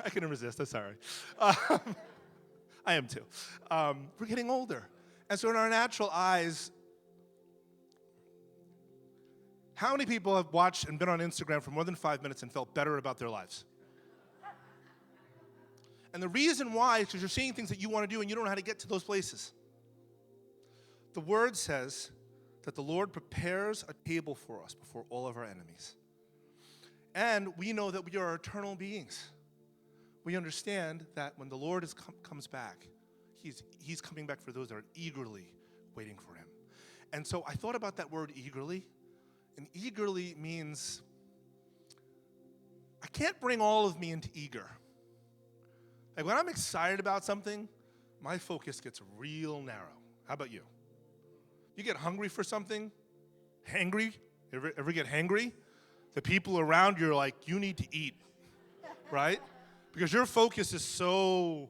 I couldn't resist. I'm sorry. I am too. We're getting older. And so in our natural eyes, how many people have watched and been on Instagram for more than 5 minutes and felt better about their lives? And the reason why is because you're seeing things that you want to do and you don't know how to get to those places. The word says that the Lord prepares a table for us before all of our enemies. And we know that we are eternal beings. We understand that when the Lord comes back, he's coming back for those that are eagerly waiting for him. And so I thought about that word eagerly. And eagerly means I can't bring all of me into eager. Like when I'm excited about something, my focus gets real narrow. How about you? You get hungry for something? Hangry? Ever get hangry? The people around you are like, you need to eat, right? Because your focus is so,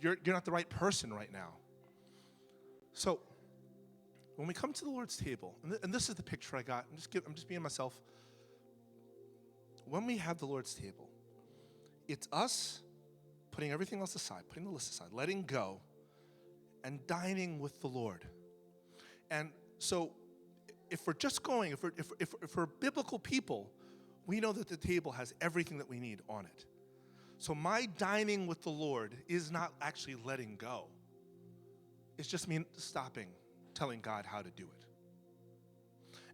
you're not the right person right now. So when we come to the Lord's table, and this is the picture I got, I'm just being myself. When we have the Lord's table, it's us putting everything else aside, putting the list aside, letting go, and dining with the Lord. And so if we're just going, if we're biblical people, we know that the table has everything that we need on it. So my dining with the Lord is not actually letting go. It's just me stopping, telling God how to do it.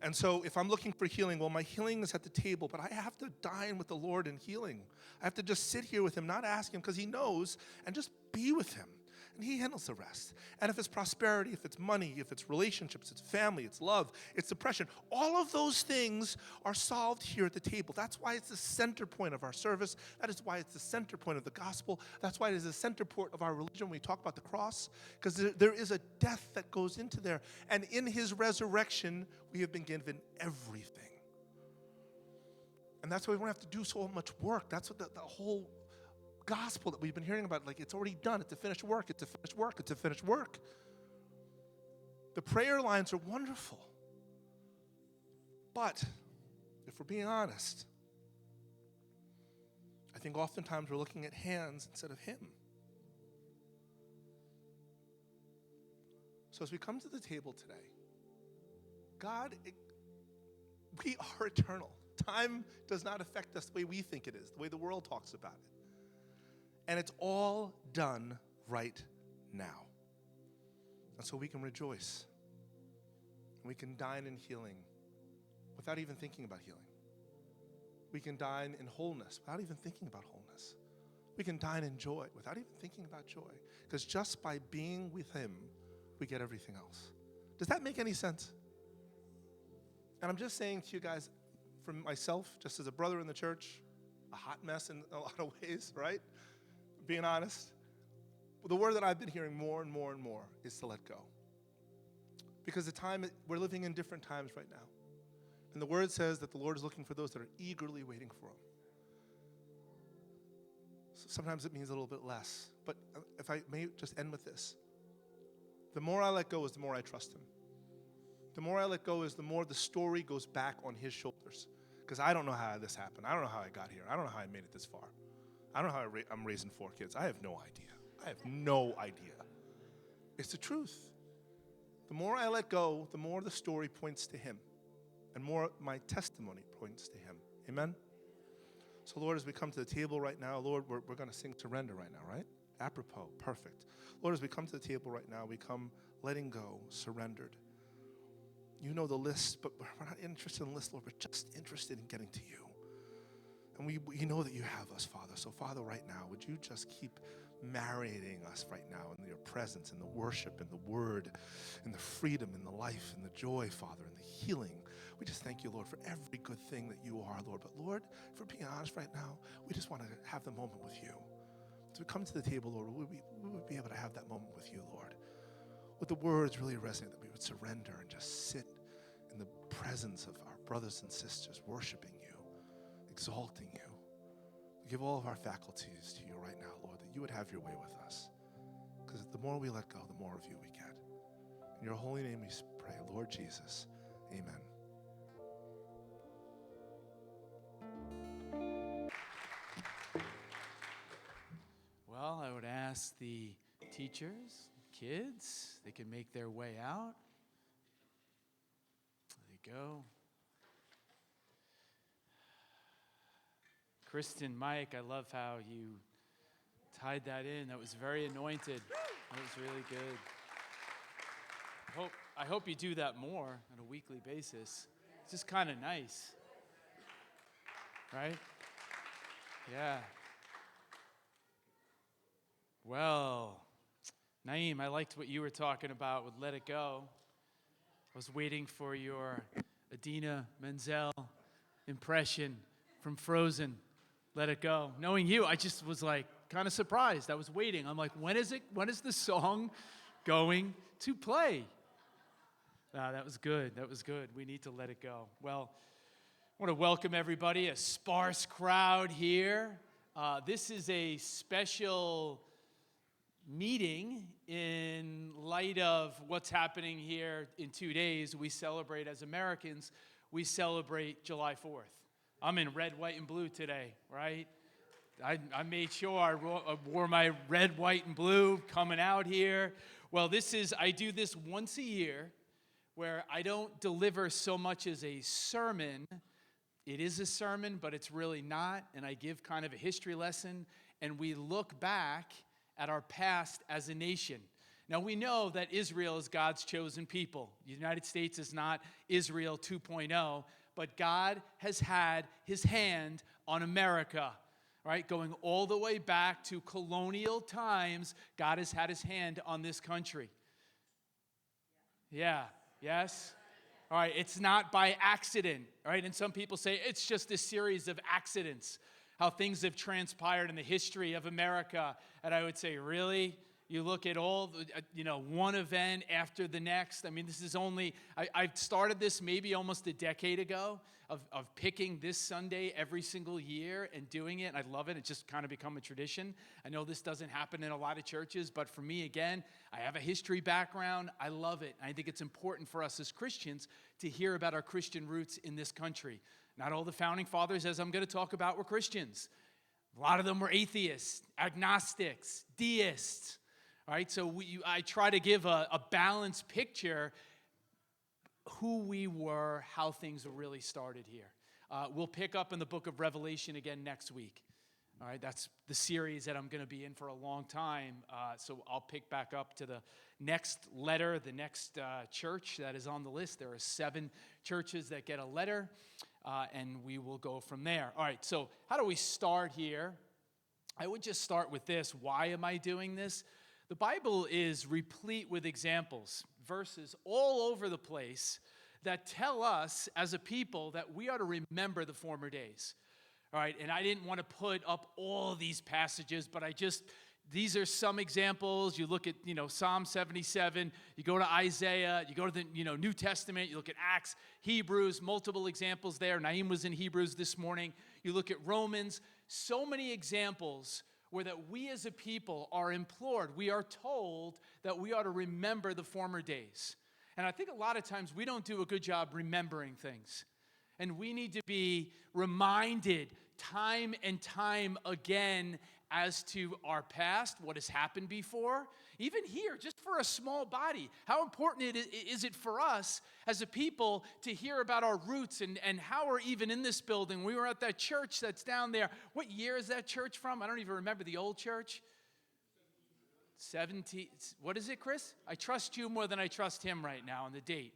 And so if I'm looking for healing, well, my healing is at the table, but I have to dine with the Lord in healing. I have to just sit here with him, not ask him because he knows, and just be with him. And he handles the rest. And if it's prosperity, if it's money, if it's relationships, it's family, it's love, it's depression, all of those things are solved here at the table. That's why it's the center point of our service. That is why it's the center point of the gospel. That's why it is the center point of our religion when we talk about the cross, because there is a death that goes into there. And in his resurrection, we have been given everything. And that's why we don't have to do so much work. That's what the whole gospel that we've been hearing about, like it's already done. It's a finished work. It's a finished work. It's a finished work. The prayer lines are wonderful. But if we're being honest, I think oftentimes we're looking at hands instead of him. So as we come to the table today, God, we are eternal. Time does not affect us the way we think it is, the way the world talks about it. And it's all done right now. And so we can rejoice. We can dine in healing without even thinking about healing. We can dine in wholeness without even thinking about wholeness. We can dine in joy without even thinking about joy. Because just by being with him, we get everything else. Does that make any sense? And I'm just saying to you guys, from myself, just as a brother in the church, a hot mess in a lot of ways, right? Being honest, the word that I've been hearing more and more and more is to let go. Because we're living in different times right now. And the word says that the Lord is looking for those that are eagerly waiting for him. So sometimes it means a little bit less. But if I may just end with this. The more I let go is the more I trust him. The more I let go is the more the story goes back on his shoulders. Because I don't know how this happened. I don't know how I got here. I don't know how I made it this far. I don't know how I'm raising 4 kids. I have no idea. I have no idea. It's the truth. The more I let go, the more the story points to him. And more my testimony points to him. Amen? So, Lord, as we come to the table right now, Lord, we're going to sing Surrender right now, right? Apropos, perfect. Lord, as we come to the table right now, we come letting go, surrendered. You know the list, but we're not interested in the list, Lord. We're just interested in getting to you. And we know that you have us, Father. So, Father, right now, would you just keep marinating us right now in your presence, in the worship, in the word, in the freedom, in the life, in the joy, Father, in the healing. We just thank you, Lord, for every good thing that you are, Lord. But, Lord, if we're being honest right now, we just want to have the moment with you. As we come to the table, Lord, we would be able to have that moment with you, Lord. Would the words really resonate, that we would surrender and just sit in the presence of our brothers and sisters, worshiping you, exalting you. We give all of our faculties to you right now, Lord, that you would have your way with us. Because the more we let go, the more of you we get. In your holy name we pray, Lord Jesus. Amen. ask the teachers, kids, they can make their way out. There you go. Kristen, Mike, I love how you tied that in. That was very anointed. That was really good. I hope you do that more on a weekly basis. It's just kind of nice. Right? Yeah. Well, Naeem, I liked what you were talking about with Let It Go. I was waiting for your Idina Menzel impression from Frozen, Let It Go. Knowing you, I just was like kind of surprised. I was waiting. I'm like, when is the song going to play? That was good. That was good. We need to let it go. Well, I want to welcome everybody, a sparse crowd here. This is a special meeting in light of what's happening here in 2 days. We celebrate, as Americans, we celebrate July 4th. I'm in red, white, and blue today, right? I made sure I wore my red, white, and blue coming out here. Well, I do this once a year where I don't deliver so much as a sermon. It is a sermon, but it's really not, and I give kind of a history lesson, and we look back at our past as a nation. Now, we know that Israel is God's chosen people. The United States is not Israel 2.0, but God has had his hand on America, right? Going all the way back to colonial times, God has had his hand on this country. Yeah, yes? All right, it's not by accident, right? And some people say it's just a series of accidents, how things have transpired in the history of America. And I would say, really? You look at all, one event after the next. I mean, this is only, I started this maybe almost a decade ago of picking this Sunday every single year and doing it. And I love it. It's just kind of become a tradition. I know this doesn't happen in a lot of churches, but for me, again, I have a history background. I love it. I think it's important for us as Christians to hear about our Christian roots in this country. Not all the founding fathers, as I'm going to talk about, were Christians. A lot of them were atheists, agnostics, deists. All right, so I try to give a balanced picture who we were, how things really started here. We'll pick up in the book of Revelation again next week. All right, that's the series that I'm going to be in for a long time. So I'll pick back up to the next letter, the next church that is on the list. There are 7 churches that get a letter, and we will go from there. All right, so how do we start here? I would just start with this. Why am I doing this? The Bible is replete with examples, verses all over the place that tell us as a people that we ought to remember the former days. All right, and I didn't want to put up all these passages, but these are some examples. You look at, Psalm 77, you go to Isaiah, you go to the, New Testament, you look at Acts, Hebrews, multiple examples there. Naeem was in Hebrews this morning. You look at Romans, so many examples where that we as a people are implored, we are told that we ought to remember the former days. And I think a lot of times we don't do a good job remembering things. And we need to be reminded time and time again as to our past, what has happened before. Even here, just for a small body, how important is it for us as a people to hear about our roots and how we're even in this building. We were at that church that's down there. What year is that church from? I don't even remember the old church. 17. What is it, Chris? I trust you more than I trust him right now on the date.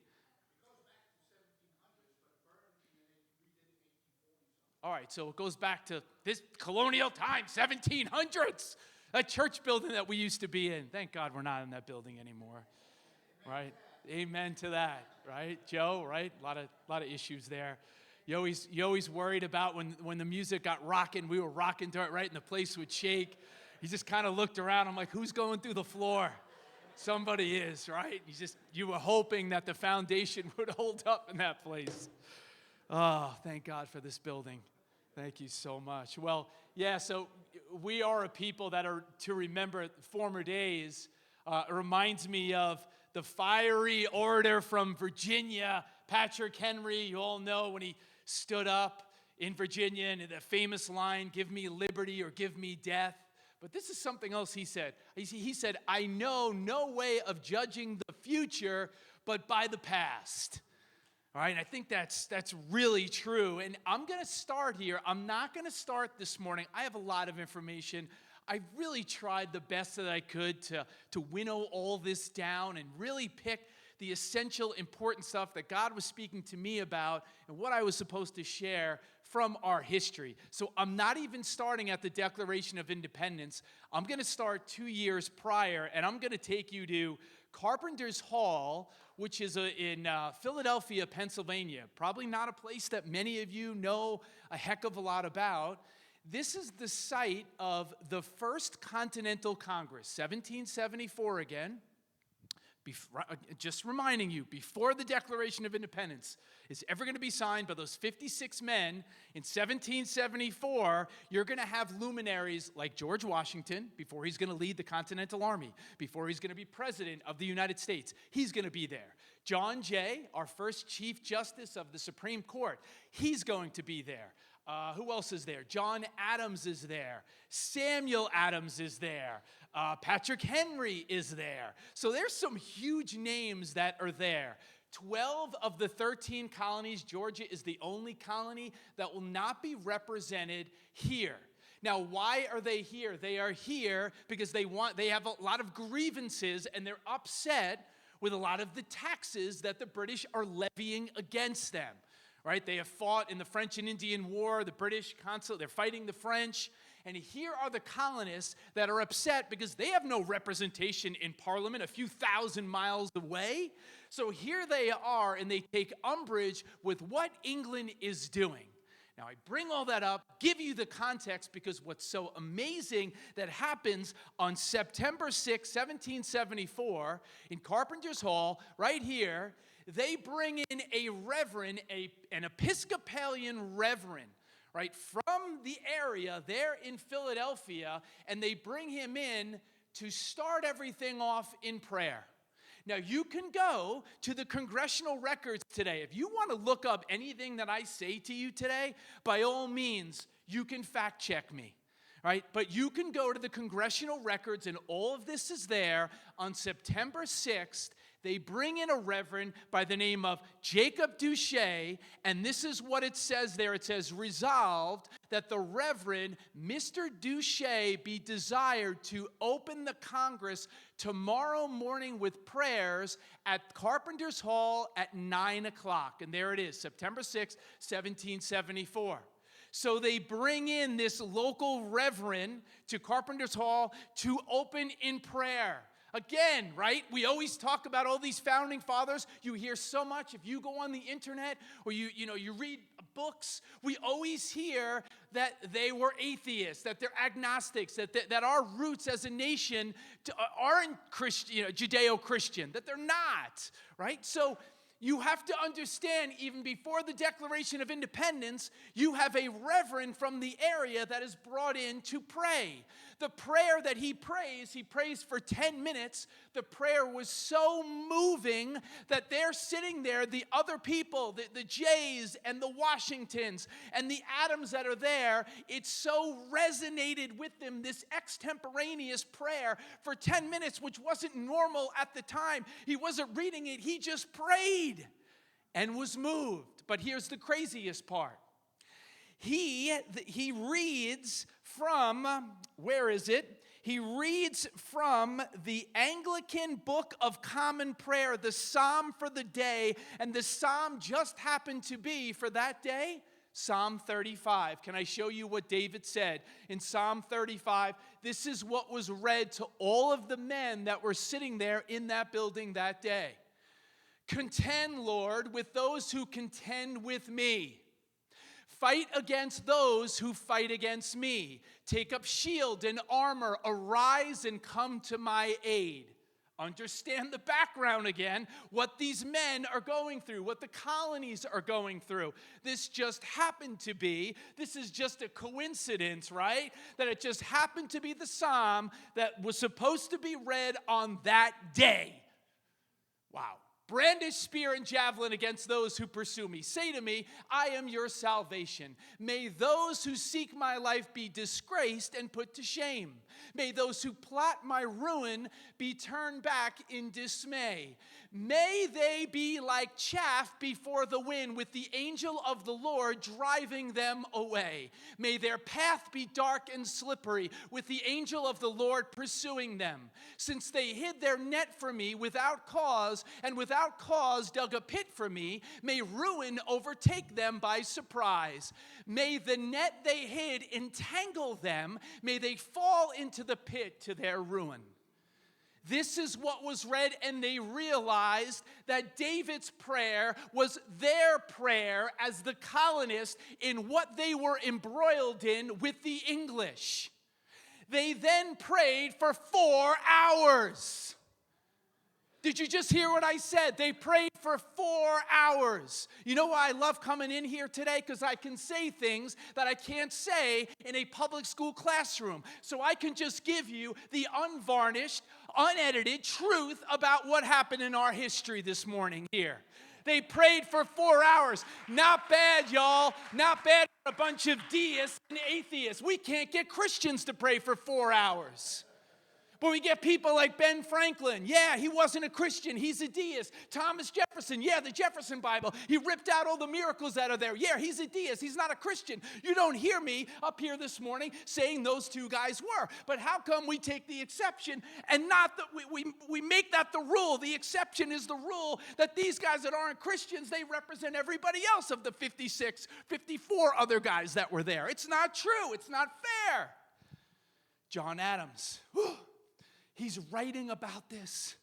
All right, so it goes back to this colonial time, 1700s. That church building that we used to be in. Thank God we're not in that building anymore, right? Amen to that, right? Joe, right? A lot of issues there. You always worried about when the music got rocking, we were rocking to it, right? And the place would shake. You just kind of looked around. I'm like, who's going through the floor? Somebody is, right? You were hoping that the foundation would hold up in that place. Oh, thank God for this building. Thank you so much. Well, yeah, so we are a people that are to remember former days. It reminds me of the fiery orator from Virginia, Patrick Henry. You all know when he stood up in Virginia and the famous line, "Give me liberty or give me death." But this is something else he said. He said, I know no way of judging the future but by the past. All right, and I think that's really true. And I'm going to start here. I'm not going to start this morning. I have a lot of information. I really tried the best that I could to winnow all this down and really pick the essential, important stuff that God was speaking to me about and what I was supposed to share from our history. So I'm not even starting at the Declaration of Independence. I'm going to start 2 years prior, and I'm going to take you to Carpenter's Hall, which is in Philadelphia, Pennsylvania. Probably not a place that many of you know a heck of a lot about. This is the site of the First Continental Congress, 1774 again. Just reminding you, before the Declaration of Independence is ever going to be signed by those 56 men in 1774, you're going to have luminaries like George Washington, before he's going to lead the Continental Army, before he's going to be president of the United States. He's going to be there. John Jay, our first Chief Justice of the Supreme Court, he's going to be there. Who else is there? John Adams is there. Samuel Adams is there. Patrick Henry is there. So there's some huge names that are there. 12 of the 13 colonies, Georgia is the only colony that will not be represented here. Now, why are they here? They are here because they have a lot of grievances, and they're upset with a lot of the taxes that the British are levying against them. Right? They have fought in the French and Indian War, the British consul, they're fighting the French. And here are the colonists that are upset because they have no representation in Parliament a few thousand miles away. So here they are, and they take umbrage with what England is doing. Now, I bring all that up, give you the context, because what's so amazing that happens on September 6, 1774, in Carpenter's Hall, right here, they bring in a reverend, an Episcopalian reverend, right, from the area there in Philadelphia, and they bring him in to start everything off in prayer. Now, you can go to the congressional records today. If you want to look up anything that I say to you today, by all means, you can fact check me. Right? But you can go to the congressional records, and all of this is there. On September 6th, they bring in a reverend by the name of Jacob Duché, and this is what it says there. It says, resolved that the Reverend Mr. Duché be desired to open the Congress tomorrow morning with prayers at Carpenter's Hall at 9 o'clock. And there it is, September 6, 1774. So they bring in this local reverend to Carpenter's Hall to open in prayer. Again, right? We always talk about all these founding fathers. You hear so much. If you go on the internet or you read books, we always hear that they were atheists, that they're agnostics, that our roots as a nation aren't Judeo-Christian, that they're not, right? So you have to understand, even before the Declaration of Independence, you have a reverend from the area that is brought in to pray. The prayer that he prays for 10 minutes. The prayer was so moving that they're sitting there, the other people, the Jays and the Washingtons and the Adams that are there, it so resonated with them, this extemporaneous prayer for 10 minutes, which wasn't normal at the time. He wasn't reading it, he just prayed and was moved. But here's the craziest part. He reads from, where is it? He reads from the Anglican Book of Common Prayer, the Psalm for the day, and the Psalm just happened to be, for that day, Psalm 35. Can I show you what David said in Psalm 35? This is what was read to all of the men that were sitting there in that building that day. Contend, Lord, with those who contend with me. Fight against those who fight against me. Take up shield and armor. Arise and come to my aid. Understand the background again, what these men are going through, what the colonies are going through. This just happened to be, this is just a coincidence, right? That it just happened to be the psalm that was supposed to be read on that day. Wow. Brandish spear and javelin against those who pursue me. Say to me, I am your salvation. May those who seek my life be disgraced and put to shame. May those who plot my ruin be turned back in dismay. May they be like chaff before the wind, with the angel of the Lord driving them away. May their path be dark and slippery, with the angel of the Lord pursuing them. Since they hid their net for me without cause, and without cause dug a pit for me, may ruin overtake them by surprise. May the net they hid entangle them. May they fall into the pit to their ruin. This is what was read, and they realized that David's prayer was their prayer as the colonists in what they were embroiled in with the English. They then prayed for 4 hours. Did you just hear what I said? They prayed for 4 hours. You know why I love coming in here today? Because I can say things that I can't say in a public school classroom. So I can just give you the unvarnished, unedited truth about what happened in our history this morning here. They prayed for 4 hours. Not bad, y'all. Not bad for a bunch of deists and atheists. We can't get Christians to pray for 4 hours. But we get people like Ben Franklin. Yeah, he wasn't a Christian. He's a deist. Thomas Jefferson. Yeah, the Jefferson Bible. He ripped out all the miracles that are there. Yeah, he's a deist. He's not a Christian. You don't hear me up here this morning saying those 2 guys were. But how come we take the exception and not that we make that the rule? The exception is the rule that these guys that aren't Christians, they represent everybody else of the 56, 54 other guys that were there. It's not true. It's not fair. John Adams. Whew. He's writing about this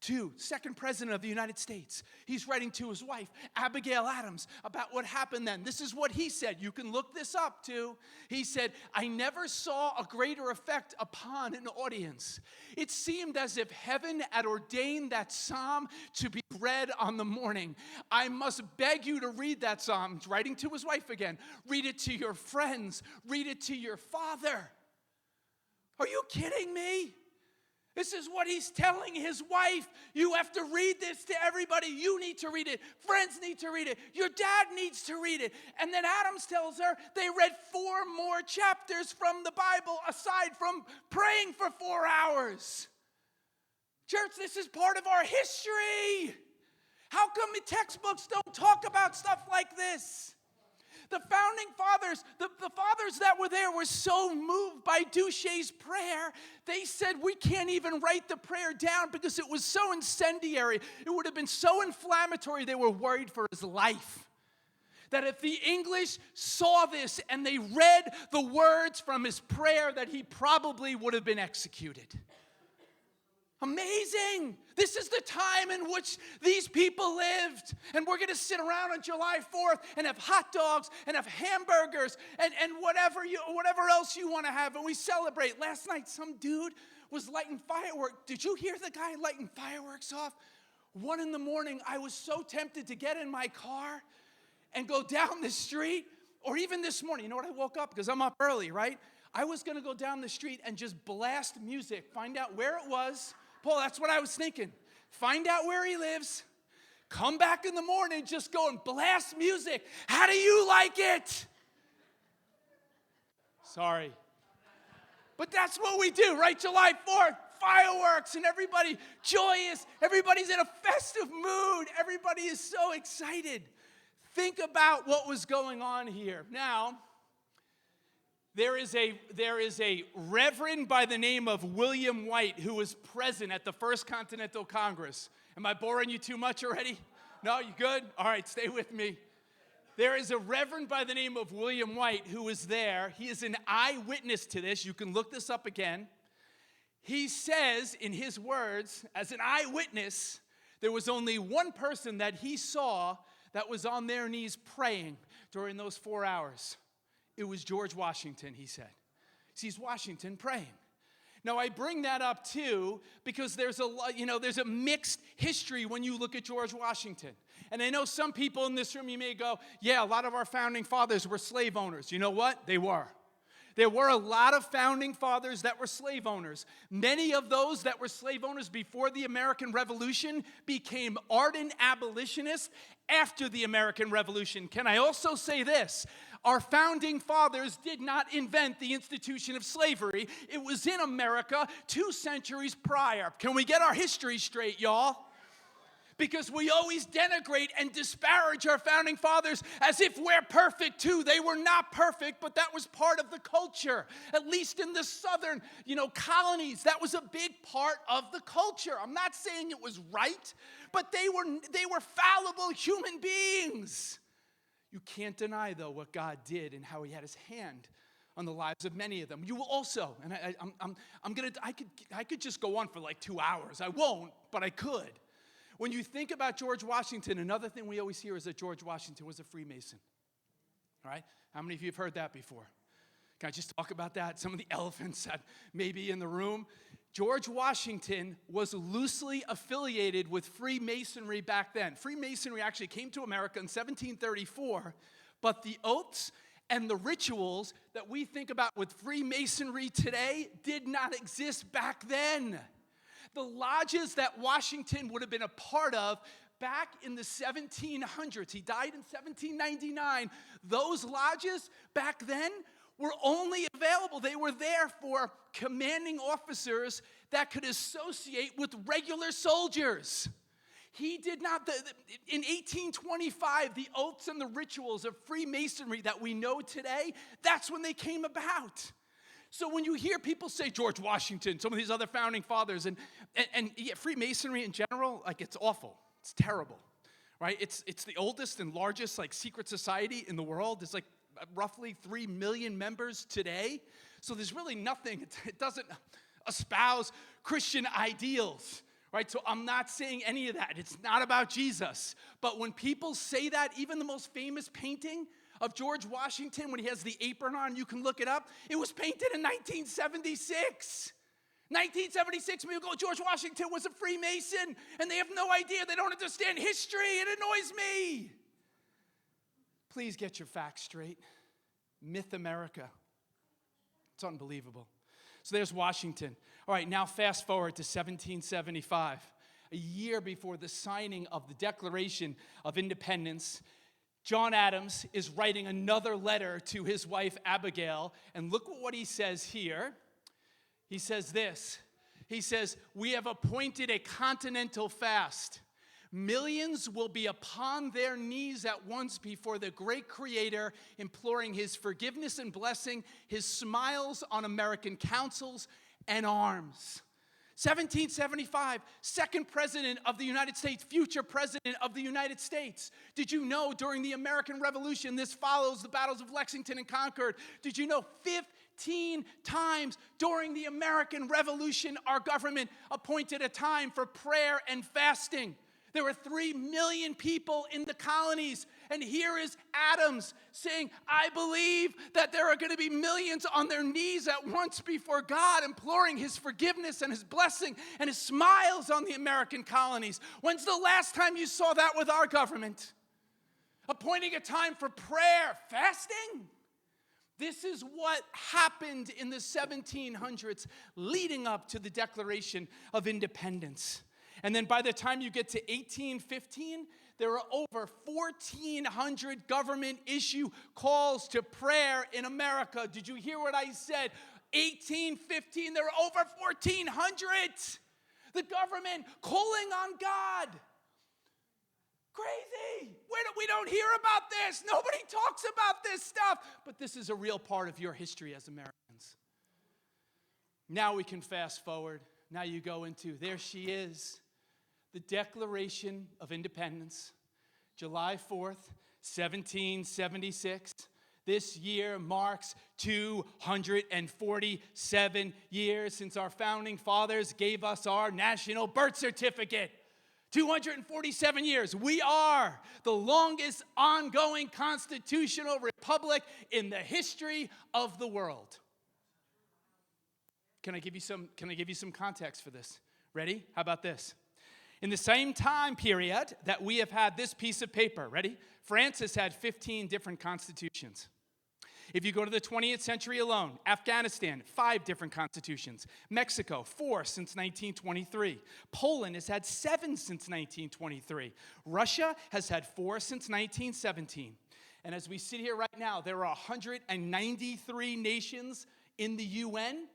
to second president of the United States. He's writing to his wife, Abigail Adams, about what happened then. This is what he said. You can look this up too. He said, I never saw a greater effect upon an audience. It seemed as if heaven had ordained that psalm to be read on the morning. I must beg you to read that psalm. He's writing to his wife again. Read it to your friends. Read it to your father. Are you kidding me? This is what he's telling his wife. You have to read this to everybody. You need to read it. Friends need to read it. Your dad needs to read it. And then Adams tells her they read 4 more chapters from the Bible aside from praying for 4 hours. Church, this is part of our history. How come the textbooks don't talk about stuff like this? The founding fathers, the fathers that were there were so moved by Duchesne's prayer, they said, we can't even write the prayer down because it was so incendiary. It would have been so inflammatory, they were worried for his life. That if the English saw this and they read the words from his prayer, that he probably would have been executed. Amazing. This is the time in which these people lived. And we're going to sit around on July 4th and have hot dogs and have hamburgers and whatever else you want to have. And we celebrate. Last night, some dude was lighting fireworks. Did you hear the guy lighting fireworks off? 1 a.m, I was so tempted to get in my car and go down the street. Or even this morning, you know what, I woke up because I'm up early, right? I was going to go down the street and just blast music, find out where it was. Paul, that's what I was thinking. Find out where he lives. Come back in the morning, just go and blast music. How do you like it? Sorry. But that's what we do, right? July 4th, fireworks, and everybody joyous. Everybody's in a festive mood. Everybody is so excited. Think about what was going on here. Now, there is a reverend by the name of William White who was present at the First Continental Congress. Am I boring you too much already? No, you good? All right, stay with me. There is a reverend by the name of William White who was there. He is an eyewitness to this. You can look this up again. He says in his words, as an eyewitness, there was only one person that he saw that was on their knees praying during those 4 hours. It was George Washington, he said. He sees Washington praying. Now, I bring that up, too, because there's a mixed history when you look at George Washington. And I know some people in this room, you may go, yeah, a lot of our founding fathers were slave owners. You know what? They were. There were a lot of founding fathers that were slave owners. Many of those that were slave owners before the American Revolution became ardent abolitionists after the American Revolution. Can I also say this? Our founding fathers did not invent the institution of slavery. It was in America 2 centuries prior. Can we get our history straight, y'all? Because we always denigrate and disparage our founding fathers as if we're perfect too. They were not perfect, but that was part of the culture. At least in the southern, colonies, that was a big part of the culture. I'm not saying it was right, but they were fallible human beings. You can't deny, though, what God did and how he had his hand on the lives of many of them. You will also, and I could just go on for like 2 hours. I won't, but I could. When you think about George Washington, another thing we always hear is that George Washington was a Freemason. All right? How many of you have heard that before? Can I just talk about that? Some of the elephants that may be in the room. George Washington was loosely affiliated with Freemasonry back then. Freemasonry actually came to America in 1734, but the oaths and the rituals that we think about with Freemasonry today did not exist back then. The lodges that Washington would have been a part of back in the 1700s, he died in 1799, those lodges back then were only available. They were there for commanding officers that could associate with regular soldiers. He did not, in 1825, the oaths and the rituals of Freemasonry that we know today, that's when they came about. So when you hear people say George Washington, some of these other founding fathers, and Freemasonry in general, like it's awful. It's terrible, right? It's the oldest and largest secret society in the world. It's roughly 3 million members today. So there's really nothing. It doesn't espouse Christian ideals, right? So I'm not saying any of that. It's not about Jesus. But when people say that, even the most famous painting of George Washington, when he has the apron on, you can look it up. It was painted in 1976. 1976, people go, George Washington was a Freemason, and they have no idea. They don't understand history. It annoys me. Please get your facts straight. Myth America. It's unbelievable. So there's Washington. All right, now fast forward to 1775, a year before the signing of the Declaration of Independence. John Adams is writing another letter to his wife, Abigail, and look at what he says here. He says this. He says, "We have appointed a continental fast. Millions will be upon their knees at once before the great Creator, imploring his forgiveness and blessing, his smiles on American councils and arms." 1775, second president of the United States, future president of the United States. Did you know during the American Revolution, this follows the battles of Lexington and Concord, did you know 15 times during the American Revolution, our government appointed a time for prayer and fasting? There were 3 million people in the colonies. And here is Adams saying, I believe that there are going to be millions on their knees at once before God, imploring his forgiveness and his blessing and his smiles on the American colonies. When's the last time you saw that with our government? Appointing a time for prayer, fasting? This is what happened in the 1700s leading up to the Declaration of Independence. And then by the time you get to 1815, there are over 1,400 government issue calls to prayer in America. Did you hear what I said? 1815, there are over 1,400. The government calling on God. Crazy. We don't hear about this. Nobody talks about this stuff. But this is a real part of your history as Americans. Now we can fast forward. Now you go into, there she is. The Declaration of Independence, July 4th, 1776. This year marks 247 years since our founding fathers gave us our national birth certificate. 247 years. We are the longest ongoing constitutional republic in the history of the world. Can I give you some context for this? Ready? How about this? In the same time period that we have had this piece of paper, ready? France has had 15 different constitutions. If you go to the 20th century alone, Afghanistan, 5 different constitutions. Mexico, 4 since 1923. Poland has had 7 since 1923. Russia has had 4 since 1917. And as we sit here right now, there are 193 nations in the UN.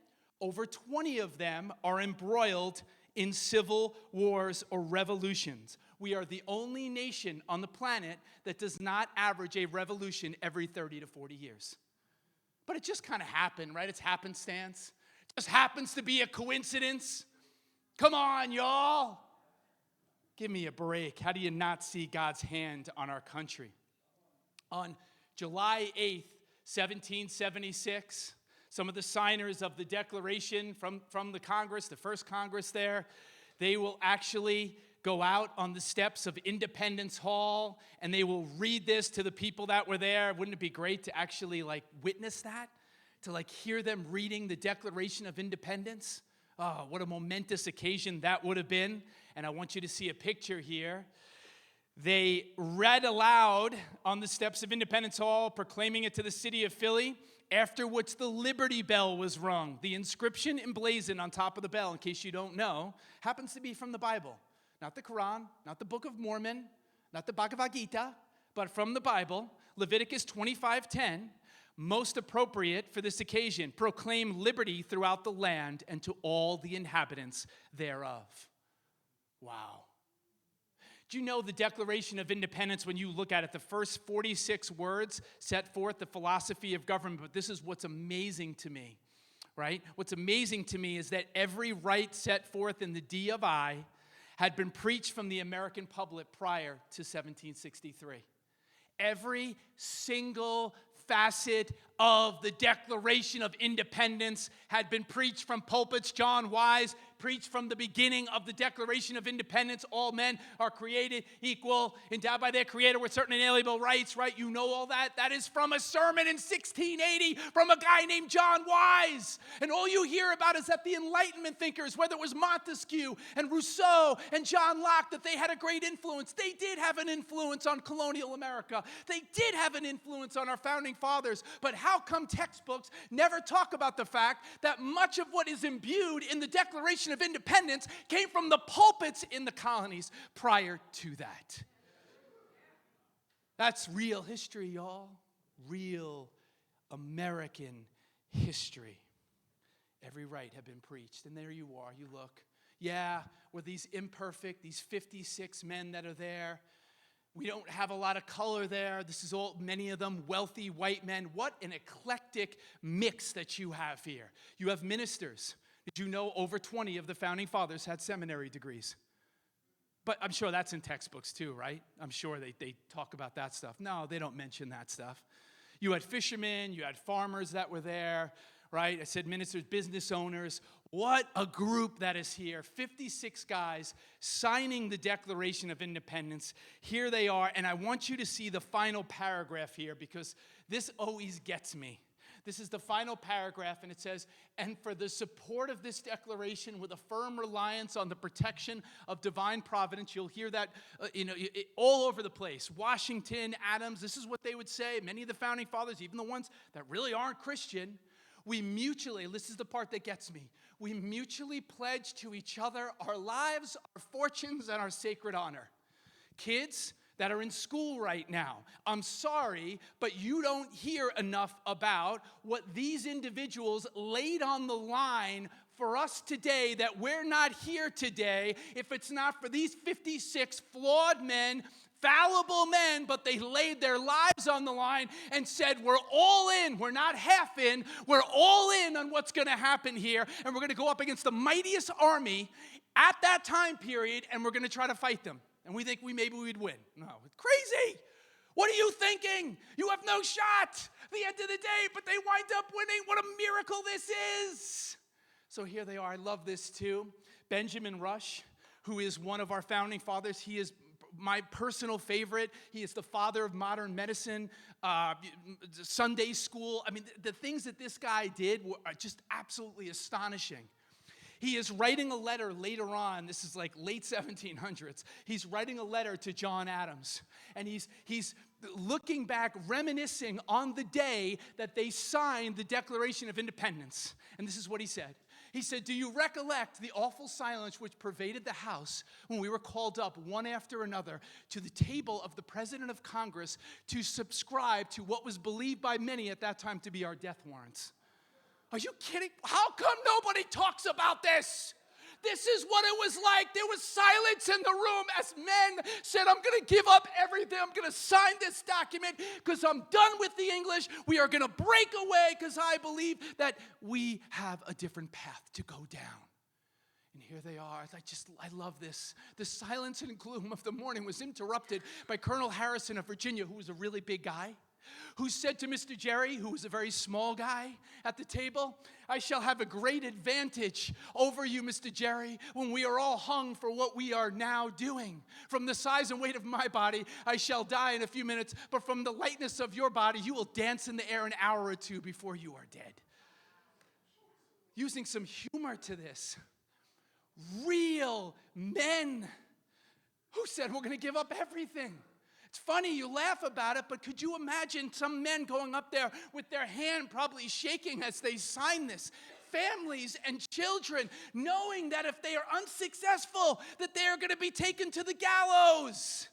Over 20 of them are embroiled in civil wars or revolutions. We are the only nation on the planet that does not average a revolution every 30 to 40 years. But it just kind of happened, right? It's happenstance. It just happens to be a coincidence. Come on, y'all. Give me a break. How do you not see God's hand on our country? On July 8th, 1776, some of the signers of the Declaration from the Congress, the first Congress there, they will actually go out on the steps of Independence Hall and they will read this to the people that were there. Wouldn't it be great to actually witness that? To hear them reading the Declaration of Independence? Oh, what a momentous occasion that would have been. And I want you to see a picture here. They read aloud on the steps of Independence Hall, proclaiming it to the city of Philly, after which the Liberty Bell was rung. The inscription emblazoned on top of the bell, in case you don't know, happens to be from the Bible. Not the Quran, not the Book of Mormon, not the Bhagavad Gita, but from the Bible, Leviticus 25:10, most appropriate for this occasion, proclaim liberty throughout the land and to all the inhabitants thereof. Wow. Do you know the Declaration of Independence, when you look at it, the first 46 words set forth the philosophy of government, but this is what's amazing to me, right? What's amazing to me is that every right set forth in the D of I had been preached from the American public prior to 1763. Every single facet of the Declaration of Independence had been preached from pulpits. John Wise preached from the beginning of the Declaration of Independence. All men are created equal, endowed by their Creator with certain inalienable rights, right? You know all that. That is from a sermon in 1680 from a guy named John Wise. And all you hear about is that the Enlightenment thinkers, whether it was Montesquieu and Rousseau and John Locke, that they had a great influence. They did have an influence on colonial America. They did have an influence on our founding fathers. But how come textbooks never talk about the fact that much of what is imbued in the Declaration of Independence came from the pulpits in the colonies prior to that? That's real history, y'all. Real American history. Every right had been preached. And there you are, you look. Yeah, we're these imperfect, these 56 men that are there. We don't have a lot of color there. This is all, many of them, wealthy white men. What an eclectic mix that you have here. You have ministers. Did you know over 20 of the founding fathers had seminary degrees? But I'm sure that's in textbooks too, right? I'm sure they talk about that stuff. No, they don't mention that stuff. You had fishermen, you had farmers that were there, right? I said ministers, business owners. What a group that is here. 56 guys signing the Declaration of Independence. Here they are, and I want you to see the final paragraph here because this always gets me. This is the final paragraph, and it says, and for the support of this declaration with a firm reliance on the protection of divine providence. You'll hear that all over the place. Washington, Adams, this is what they would say. Many of the founding fathers, even the ones that really aren't Christian, we mutually, this is the part that gets me, we mutually pledge to each other our lives, our fortunes, and our sacred honor. Kids that are in school right now, I'm sorry, but you don't hear enough about what these individuals laid on the line for us today, that we're not here today if it's not for these 56 flawed men, fallible men, but they laid their lives on the line and said, we're all in. We're not half in. We're all in on what's going to happen here, and we're going to go up against the mightiest army at that time period, and we're going to try to fight them. And we think maybe we'd win. No, it's crazy. What are you thinking? You have no shot at the end of the day, but they wind up winning. What a miracle this is. So here they are. I love this too. Benjamin Rush, who is one of our founding fathers. He is my personal favorite. He is the father of modern medicine, Sunday school. I mean, the things that this guy did were just absolutely astonishing. He is writing a letter later on, this is like late 1700s, he's writing a letter to John Adams. And he's looking back, reminiscing on the day that they signed the Declaration of Independence. And this is what he said. He said, "Do you recollect the awful silence which pervaded the House when we were called up one after another to the table of the President of Congress to subscribe to what was believed by many at that time to be our death warrants?" Are you kidding? How come nobody talks about this? This is what it was like. There was silence in the room as men said, "I'm going to give up everything. I'm going to sign this document because I'm done with the English. We are going to break away because I believe that we have a different path to go down." And here they are. I love this. The silence and gloom of the morning was interrupted by Colonel Harrison of Virginia, who was a really big guy, who said to Mr. Jerry, who was a very small guy at the table, "I shall have a great advantage over you, Mr. Jerry, when we are all hung for what we are now doing. From the size and weight of my body, I shall die in a few minutes, but from the lightness of your body, you will dance in the air an hour or two before you are dead." Using some humor to this. Real men who said, "We're going to give up everything." It's funny, you laugh about it, but could you imagine some men going up there with their hand probably shaking as they sign this? Families and children knowing that if they are unsuccessful, that they are going to be taken to the gallows.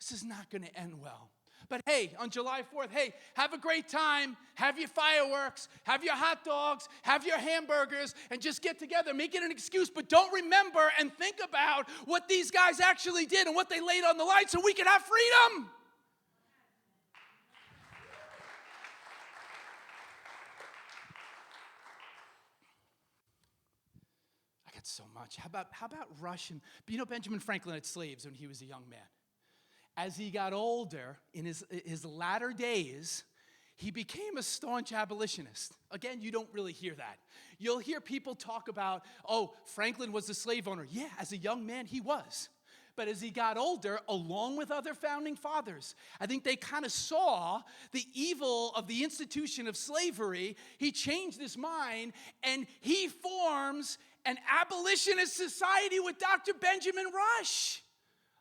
This is not going to end well. But hey, on July 4th, hey, have a great time. Have your fireworks. Have your hot dogs. Have your hamburgers. And just get together. Make it an excuse. But don't remember and think about what these guys actually did and what they laid on the line so we can have freedom. I got so much. How about Russian? Benjamin Franklin had slaves when he was a young man. As he got older, in his latter days, he became a staunch abolitionist. Again, you don't really hear that. You'll hear people talk about, "Oh, Franklin was a slave owner." Yeah, as a young man, he was. But as he got older, along with other founding fathers, I think they kind of saw the evil of the institution of slavery. He changed his mind, and he forms an abolitionist society with Dr. Benjamin Rush.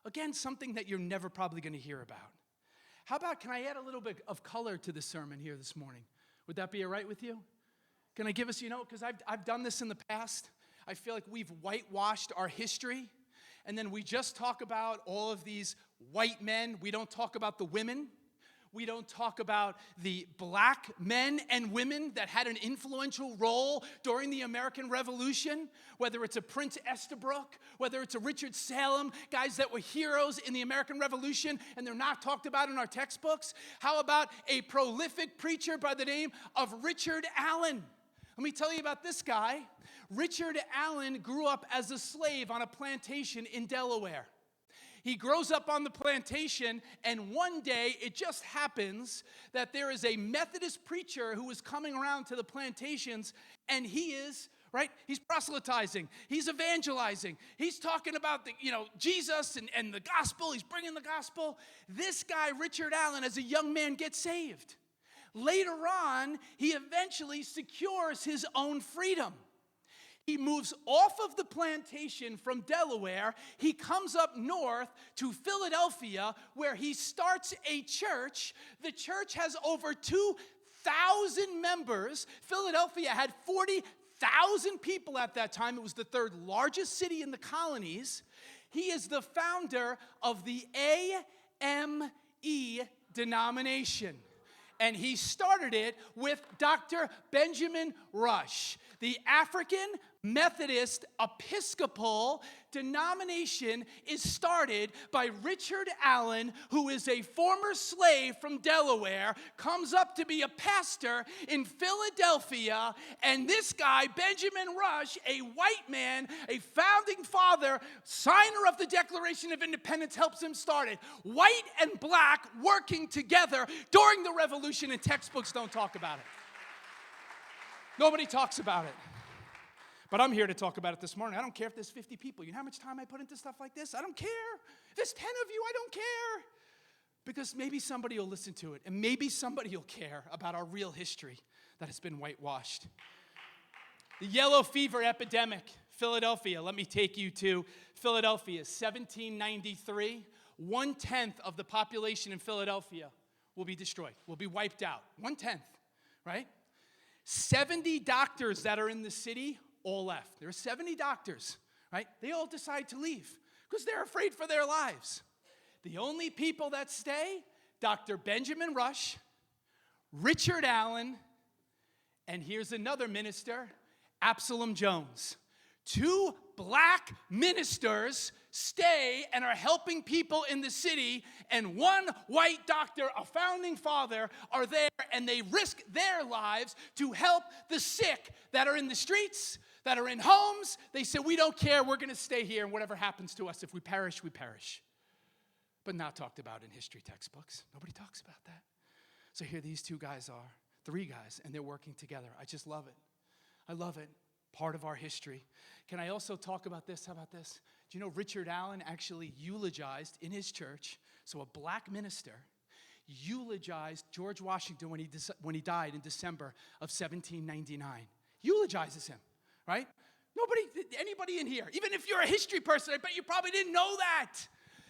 Again, something that you're never probably going to hear about. How about, can I add a little bit of color to the sermon here this morning? Would that be all right with you? Can I give us, because I've done this in the past. I feel like we've whitewashed our history, and then we just talk about all of these white men. We don't talk about the women. We don't talk about the black men and women that had an influential role during the American Revolution, whether it's a Prince Estabrook, whether it's a Richard Salem, guys that were heroes in the American Revolution, and they're not talked about in our textbooks. How about a prolific preacher by the name of Richard Allen? Let me tell you about this guy. Richard Allen grew up as a slave on a plantation in Delaware. He grows up on the plantation, and one day it just happens that there is a Methodist preacher who is coming around to the plantations, and he's proselytizing, he's evangelizing, he's talking about Jesus and the gospel, he's bringing the gospel. This guy, Richard Allen, as a young man, gets saved. Later on, he eventually secures his own freedom. He moves off of the plantation from Delaware. He comes up north to Philadelphia, where he starts a church. The church has over 2,000 members. Philadelphia had 40,000 people at that time. It was the third largest city in the colonies. He is the founder of the AME denomination. And he started it with Dr. Benjamin Rush. The African Methodist Episcopal denomination is started by Richard Allen, who is a former slave from Delaware, comes up to be a pastor in Philadelphia, and this guy, Benjamin Rush, a white man, a founding father, signer of the Declaration of Independence, helps him start it. White and black working together during the Revolution, and textbooks don't talk about it. Nobody talks about it. But I'm here to talk about it this morning. I don't care if there's 50 people. You know how much time I put into stuff like this? I don't care. If there's 10 of you, I don't care. Because maybe somebody will listen to it, and maybe somebody will care about our real history that has been whitewashed. The yellow fever epidemic, Philadelphia. Let me take you to Philadelphia, 1793. 1/10 of the population in Philadelphia will be destroyed, will be wiped out. 1/10, right? 70 doctors that are in the city all left. There are 70 doctors, right? They all decide to leave because they're afraid for their lives. The only people that stay, Dr. Benjamin Rush, Richard Allen, and here's another minister, Absalom Jones. 2 black ministers stay and are helping people in the city, and 1 white doctor, a founding father, are there, and they risk their lives to help the sick that are in the streets, that are in homes. They say, we don't care, we're going to stay here, and whatever happens to us, if we perish, we perish. But not talked about in history textbooks. Nobody talks about that. So here these 2 guys are, 3 guys, and they're working together. I just love it. I love it. Part of our history. Can I also talk about this? How about this? Do you know Richard Allen actually eulogized in his church, so a black minister eulogized George Washington when he died in December of 1799. Eulogizes him, right? Anybody in here, even if you're a history person, I bet you probably didn't know that.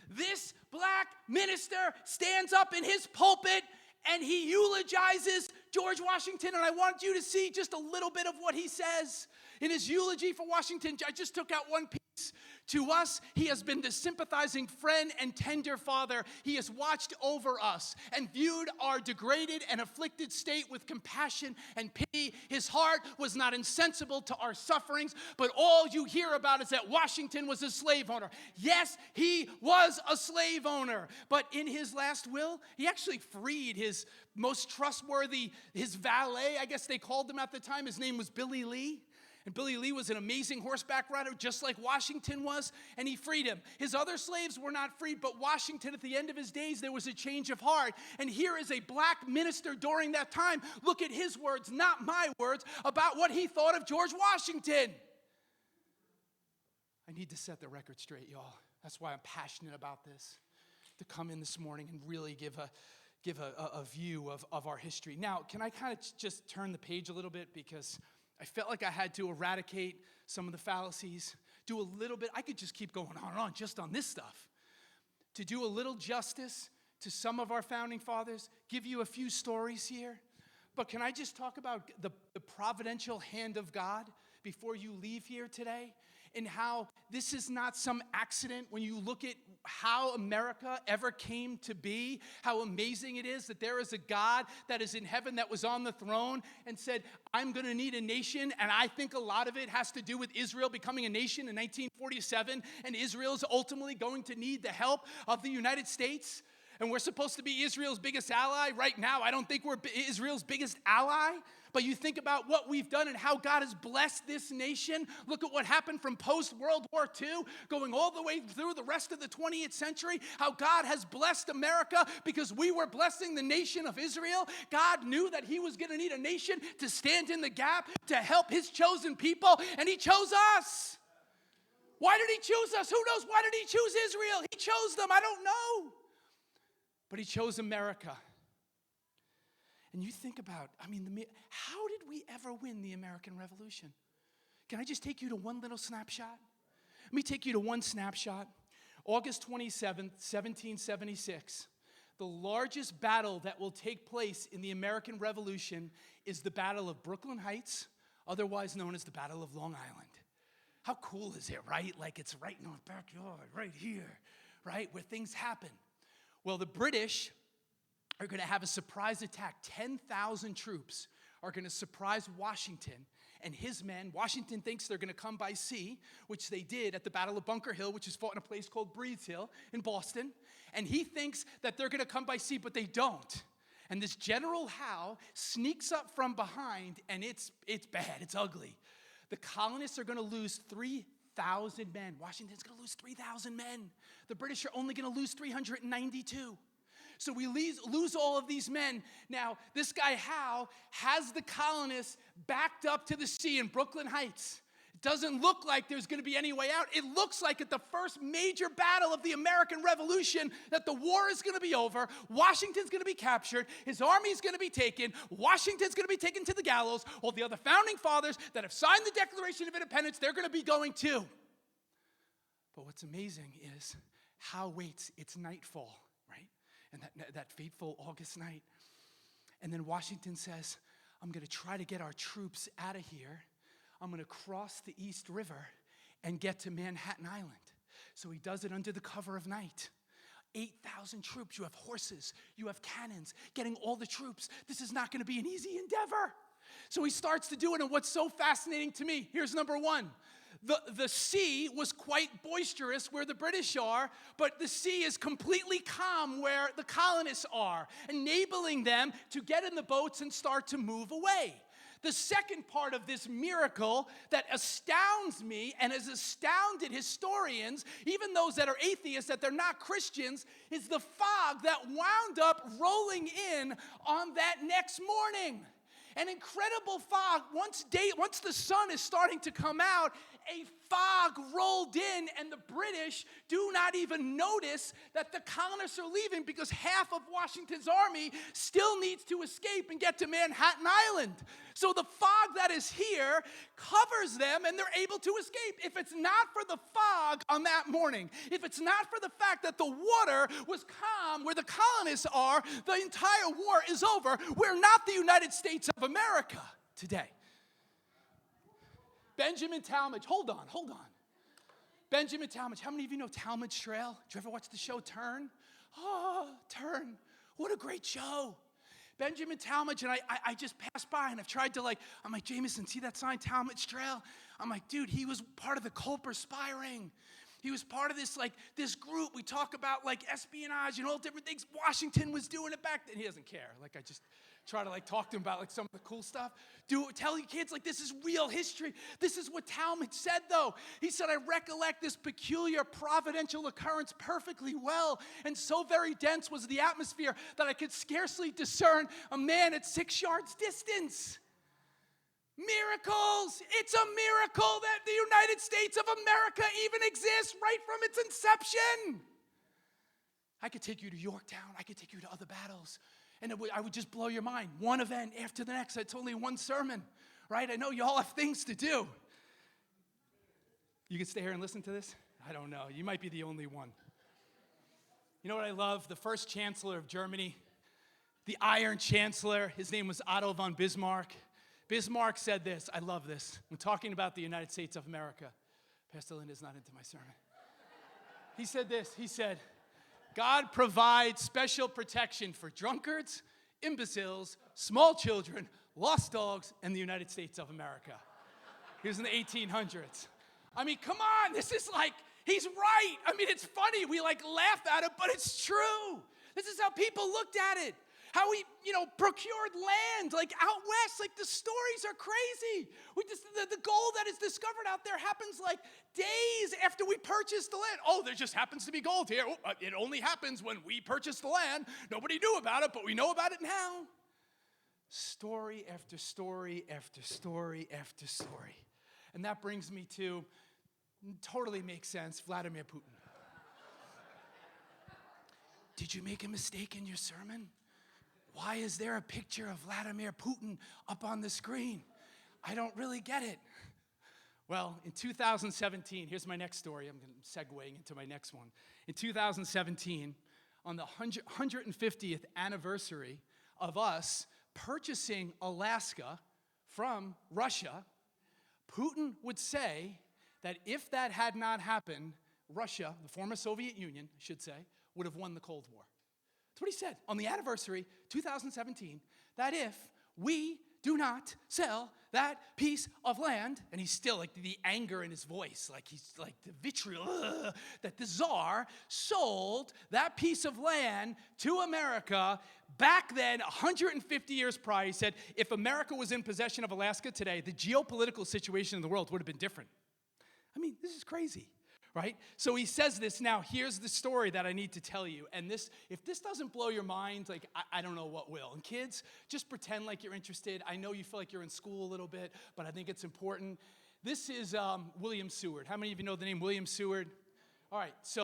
This black minister stands up in his pulpit and he eulogizes George Washington, and I want you to see just a little bit of what he says. In his eulogy for Washington, I just took out one piece. To us, he has been the sympathizing friend and tender father. He has watched over us and viewed our degraded and afflicted state with compassion and pity. His heart was not insensible to our sufferings, but all you hear about is that Washington was a slave owner. Yes, he was a slave owner, but in his last will, he actually freed his most trustworthy, his valet, I guess they called him at the time. His name was Billy Lee. And Billy Lee was an amazing horseback rider, just like Washington was, and he freed him. His other slaves were not freed, but Washington, at the end of his days, there was a change of heart. And here is a black minister during that time. Look at his words, not my words, about what he thought of George Washington. I need to set the record straight, y'all. That's why I'm passionate about this, to come in this morning and really give a view of our history. Now, can I kind of just turn the page a little bit, because I felt like I had to eradicate some of the fallacies, do a little bit. I could just keep going on and on just on this stuff. To do a little justice to some of our founding fathers, give you a few stories here. But can I just talk about the providential hand of God before you leave here today? And how this is not some accident when you look at how America ever came to be, how amazing it is that there is a God that is in heaven that was on the throne and said, I'm going to need a nation. And I think a lot of it has to do with Israel becoming a nation in 1947, and Israel is ultimately going to need the help of the United States. And we're supposed to be Israel's biggest ally. Right now, I don't think we're Israel's biggest ally. But you think about what we've done and how God has blessed this nation. Look at what happened from post-World War II, going all the way through the rest of the 20th century, how God has blessed America because we were blessing the nation of Israel. God knew that he was going to need a nation to stand in the gap, to help his chosen people, and he chose us. Why did he choose us? Who knows? Why did he choose Israel? He chose them. I don't know. But he chose America. And you think about, how did we ever win the American Revolution? Can I just take you to one little snapshot? Let me take you to one snapshot. August 27th, 1776. The largest battle that will take place in the American Revolution is the Battle of Brooklyn Heights, otherwise known as the Battle of Long Island. How cool is it, right? Like it's right in our backyard, right here, right, where things happen. Well, the British are going to have a surprise attack. 10,000 troops are going to surprise Washington and his men. Washington thinks they're going to come by sea, which they did at the Battle of Bunker Hill, which is fought in a place called Breeds Hill in Boston. And he thinks that they're going to come by sea, but they don't. And this General Howe sneaks up from behind, and it's bad. It's ugly. The colonists are going to lose 3,000 men. Washington's going to lose 3,000 men. The British are only going to lose 392. So we lose all of these men. Now, this guy Howe has the colonists backed up to the sea in Brooklyn Heights. It doesn't look like there's going to be any way out. It looks like at the first major battle of the American Revolution that the war is going to be over. Washington's going to be captured. His army's going to be taken. Washington's going to be taken to the gallows. All the other founding fathers that have signed the Declaration of Independence, they're going to be going too. But what's amazing is Howe waits, it's nightfall, right? And that fateful August night. And then Washington says, I'm going to try to get our troops out of here. I'm going to cross the East River and get to Manhattan Island. So he does it under the cover of night. 8,000 troops. You have horses. You have cannons. Getting all the troops. This is not going to be an easy endeavor. So he starts to do it. And what's so fascinating to me, here's number one. The sea was quite boisterous where the British are, but the sea is completely calm where the colonists are, enabling them to get in the boats and start to move away. The second part of this miracle that astounds me and has astounded historians, even those that are atheists, that they're not Christians, is the fog that wound up rolling in on that next morning. An incredible fog. Once the sun is starting to come out, a fog rolled in, and the British do not even notice that the colonists are leaving because half of Washington's army still needs to escape and get to Manhattan Island. So the fog that is here covers them, and they're able to escape. If it's not for the fog on that morning, if it's not for the fact that the water was calm where the colonists are, the entire war is over. We're not the United States of America today. Benjamin Talmadge, hold on. Benjamin Talmadge, how many of you know Talmadge Trail? Did you ever watch the show Turn? Oh, Turn, what a great show. Benjamin Talmadge, and I just passed by, and I've tried to I'm like, Jameson, see that sign, Talmadge Trail? I'm like, dude, he was part of the Culper Spy Ring. He was part of this group. We talk about espionage and all different things. Washington was doing it back then. He doesn't care. I just try to talk to him about some of the cool stuff. Tell your kids this is real history. This is what Talmadge said though. He said, I recollect this peculiar providential occurrence perfectly well, and so very dense was the atmosphere that I could scarcely discern a man at 6 yards distance. Miracles! It's a miracle that the United States of America even exists right from its inception. I could take you to Yorktown. I could take you to other battles. And I would just blow your mind. One event after the next. It's only one sermon, right? I know you all have things to do. You can stay here and listen to this? I don't know. You might be the only one. You know what I love? The first chancellor of Germany, the Iron Chancellor, his name was Otto von Bismarck. Bismarck said this. I love this. I'm talking about the United States of America. Pastor Linda's not into my sermon. He said this. He said, God provides special protection for drunkards, imbeciles, small children, lost dogs, and the United States of America. He was in the 1800s. I mean, come on. This is he's right. I mean, it's funny. We laugh at it, but it's true. This is how people looked at it. How we, procured land, out west. The stories are crazy. The gold that is discovered out there happens days after we purchase the land. Oh, there just happens to be gold here. Oh, it only happens when we purchase the land. Nobody knew about it, but we know about it now. Story after story after story after story. And that brings me to, totally makes sense, Vladimir Putin. Did you make a mistake in your sermon? Why is there a picture of Vladimir Putin up on the screen? I don't really get it. Well, in 2017, here's my next story. I'm segueing into my next one. In 2017, on the 150th anniversary of us purchasing Alaska from Russia, Putin would say that if that had not happened, Russia, the former Soviet Union, I should say, would have won the Cold War. That's what he said on the anniversary, 2017, that if we do not sell that piece of land, and he's still the anger in his voice, he's the vitriol, that the Tsar sold that piece of land to America back then, 150 years prior. He said, if America was in possession of Alaska today, the geopolitical situation in the world would have been different. I mean, this is crazy. Right? So he says this. Now, here's the story that I need to tell you. And if this doesn't blow your mind, I don't know what will. And kids, just pretend like you're interested. I know you feel like you're in school a little bit, but I think it's important. This is William Seward. How many of you know the name William Seward? All right, so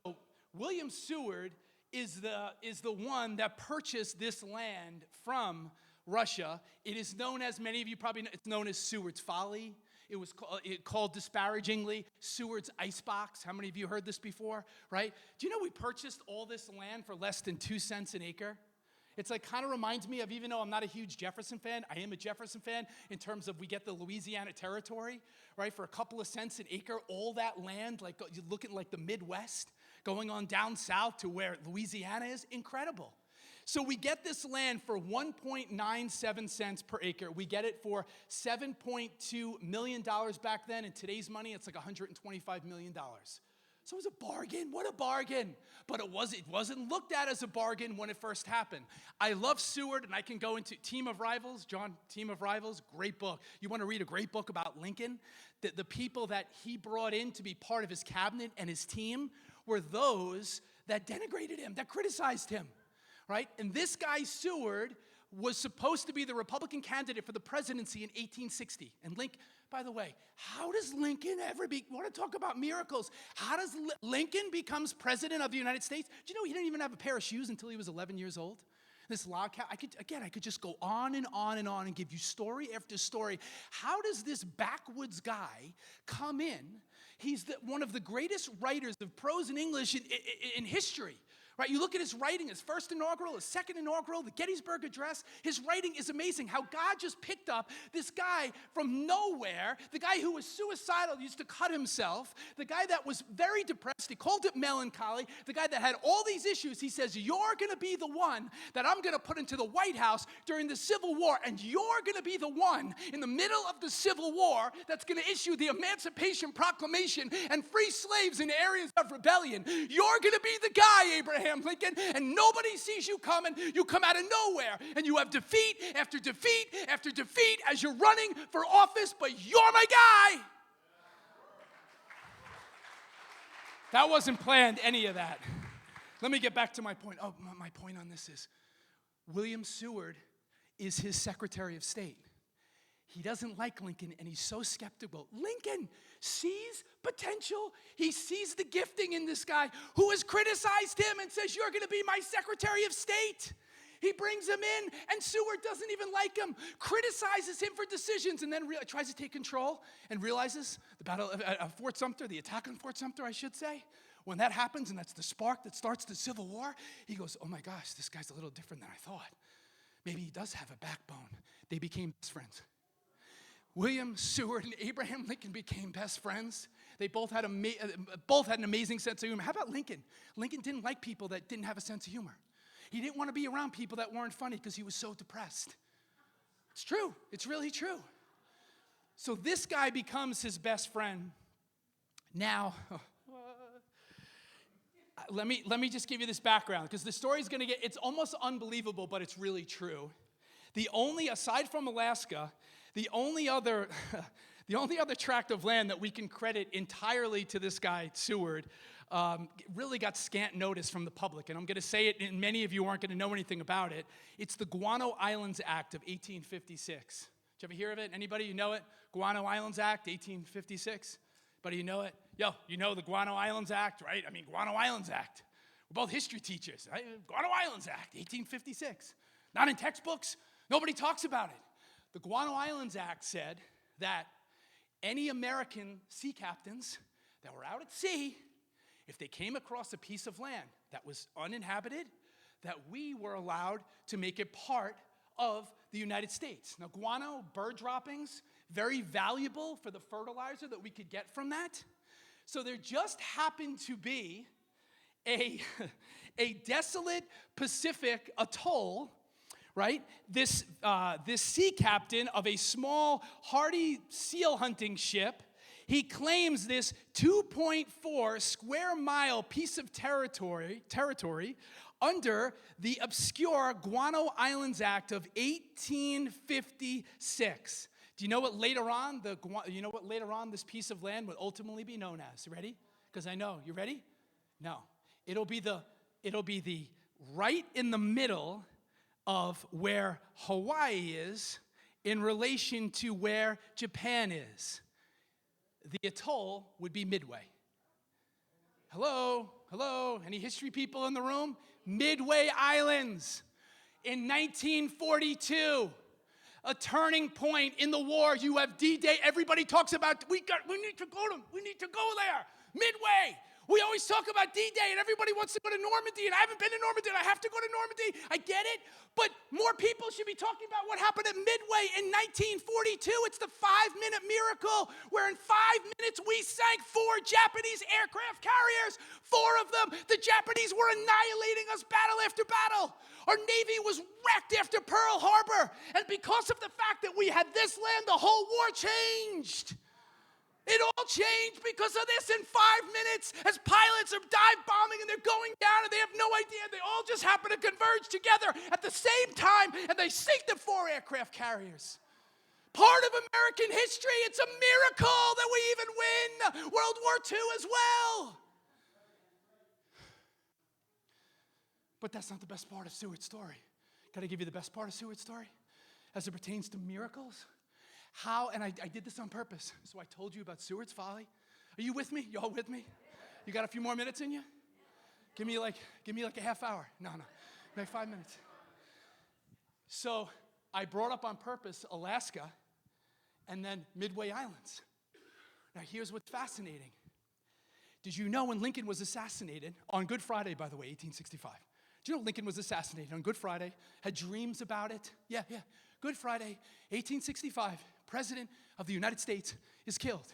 William Seward is the one that purchased this land from Russia. It is known as, many of you probably know, it's known as Seward's Folly. It was called disparagingly Seward's Icebox. How many of you heard this before, right? Do you know we purchased all this land for less than 2 cents an acre? It's like kind of reminds me of, even though I'm not a huge Jefferson fan, I am a Jefferson fan in terms of we get the Louisiana Territory, right? For a couple of cents an acre, all that land, like you look at like the Midwest, going on down south to where Louisiana is, incredible. So we get this land for 1.97 cents per acre. We get it for $7.2 million back then. In today's money, it's like $125 million. So it was a bargain. What a bargain. But it wasn't looked at as a bargain when it first happened. I love Seward, and I can go into Team of Rivals. John, Team of Rivals, great book. You want to read a great book about Lincoln? The people that he brought in to be part of his cabinet and his team were those that denigrated him, that criticized him. Right? And this guy, Seward, was supposed to be the Republican candidate for the presidency in 1860. And by the way, how does Lincoln want to talk about miracles? How does Lincoln becomes president of the United States? Do you know he didn't even have a pair of shoes until he was 11 years old? This log cabin, I could just go on and on and on and give you story after story. How does this backwoods guy come in? He's one of the greatest writers of prose and English in history. Right, you look at his writing, his first inaugural, his second inaugural, the Gettysburg Address. His writing is amazing. How God just picked up this guy from nowhere, the guy who was suicidal, used to cut himself, the guy that was very depressed. He called it melancholy. The guy that had all these issues. He says, "You're going to be the one that I'm going to put into the White House during the Civil War, and you're going to be the one in the middle of the Civil War that's going to issue the Emancipation Proclamation and free slaves in areas of rebellion. You're going to be the guy, Abraham Lincoln, and nobody sees you coming. You come out of nowhere, and you have defeat after defeat after defeat as you're running for office, but you're my guy." That wasn't planned, any of that. Let me get back to my point. Oh, my point on this is William Seward is his Secretary of State. He doesn't like Lincoln, and he's so skeptical. Lincoln sees potential. He sees the gifting in this guy who has criticized him and says, "You're going to be my Secretary of State." He brings him in, and Seward doesn't even like him, criticizes him for decisions, and then tries to take control and realizes the battle of Fort Sumter, the attack on Fort Sumter, I should say. When that happens, and that's the spark that starts the Civil War, he goes, "Oh my gosh, this guy's a little different than I thought. Maybe he does have a backbone." They became best friends. William Seward and Abraham Lincoln became best friends. They both had an amazing sense of humor. How about Lincoln? Lincoln didn't like people that didn't have a sense of humor. He didn't want to be around people that weren't funny because he was so depressed. It's true. It's really true. So this guy becomes his best friend. Now, let me just give you this background, because the story's going to it's almost unbelievable, but it's really true. Aside from Alaska, the only other tract of land that we can credit entirely to this guy, Seward, really got scant notice from the public. And I'm going to say it, and many of you aren't going to know anything about it. It's the Guano Islands Act of 1856. Did you ever hear of it? Anybody, you know it? Guano Islands Act, 1856. Anybody, you know it? Yo, you know the Guano Islands Act, right? I mean, Guano Islands Act. We're both history teachers, right? Guano Islands Act, 1856. Not in textbooks. Nobody talks about it. The Guano Islands Act said that any American sea captains that were out at sea, if they came across a piece of land that was uninhabited, that we were allowed to make it part of the United States. Now, guano, bird droppings, very valuable for the fertilizer that we could get from that. So there just happened to be a desolate Pacific atoll, right? This sea captain of a small, hardy seal hunting ship, he claims this 2.4 square mile piece of territory under the obscure Guano Islands Act of 1856. Do you know what later on this piece of land would ultimately be known as? You ready? Because I know. You ready? No. It'll be the right in the middle of where Hawaii is in relation to where Japan is. The atoll would be Midway. Hello? Any history people in the room? Midway Islands. In 1942, a turning point in the war. You have D-Day. Everybody talks about, we need to go there. Midway. We always talk about D-Day, and everybody wants to go to Normandy, and I haven't been to Normandy, and I have to go to Normandy. I get it, but more people should be talking about what happened at Midway in 1942. It's the 5-minute miracle, where in 5 minutes we sank 4 Japanese aircraft carriers. 4 of them. The Japanese were annihilating us battle after battle. Our Navy was wrecked after Pearl Harbor, and because of the fact that we had this land, the whole war changed. It all changed because of this in 5 minutes as pilots are dive bombing and they're going down and they have no idea. They all just happen to converge together at the same time and they sink the 4 aircraft carriers. Part of American history. It's a miracle that we even win World War II as well. But that's not the best part of Seward's story. Got to give you the best part of Seward's story as it pertains to miracles. How, and I did this on purpose, so I told you about Seward's folly. Are you with me? Y'all with me? You got a few more minutes in you? Give me like a half hour. No, like 5 minutes. So I brought up on purpose Alaska and then Midway Islands. Now here's what's fascinating. Did you know when Lincoln was assassinated, on Good Friday, by the way, 1865, do you know Lincoln was assassinated on Good Friday? Had dreams about it? Yeah. Good Friday, 1865, President of the United States is killed.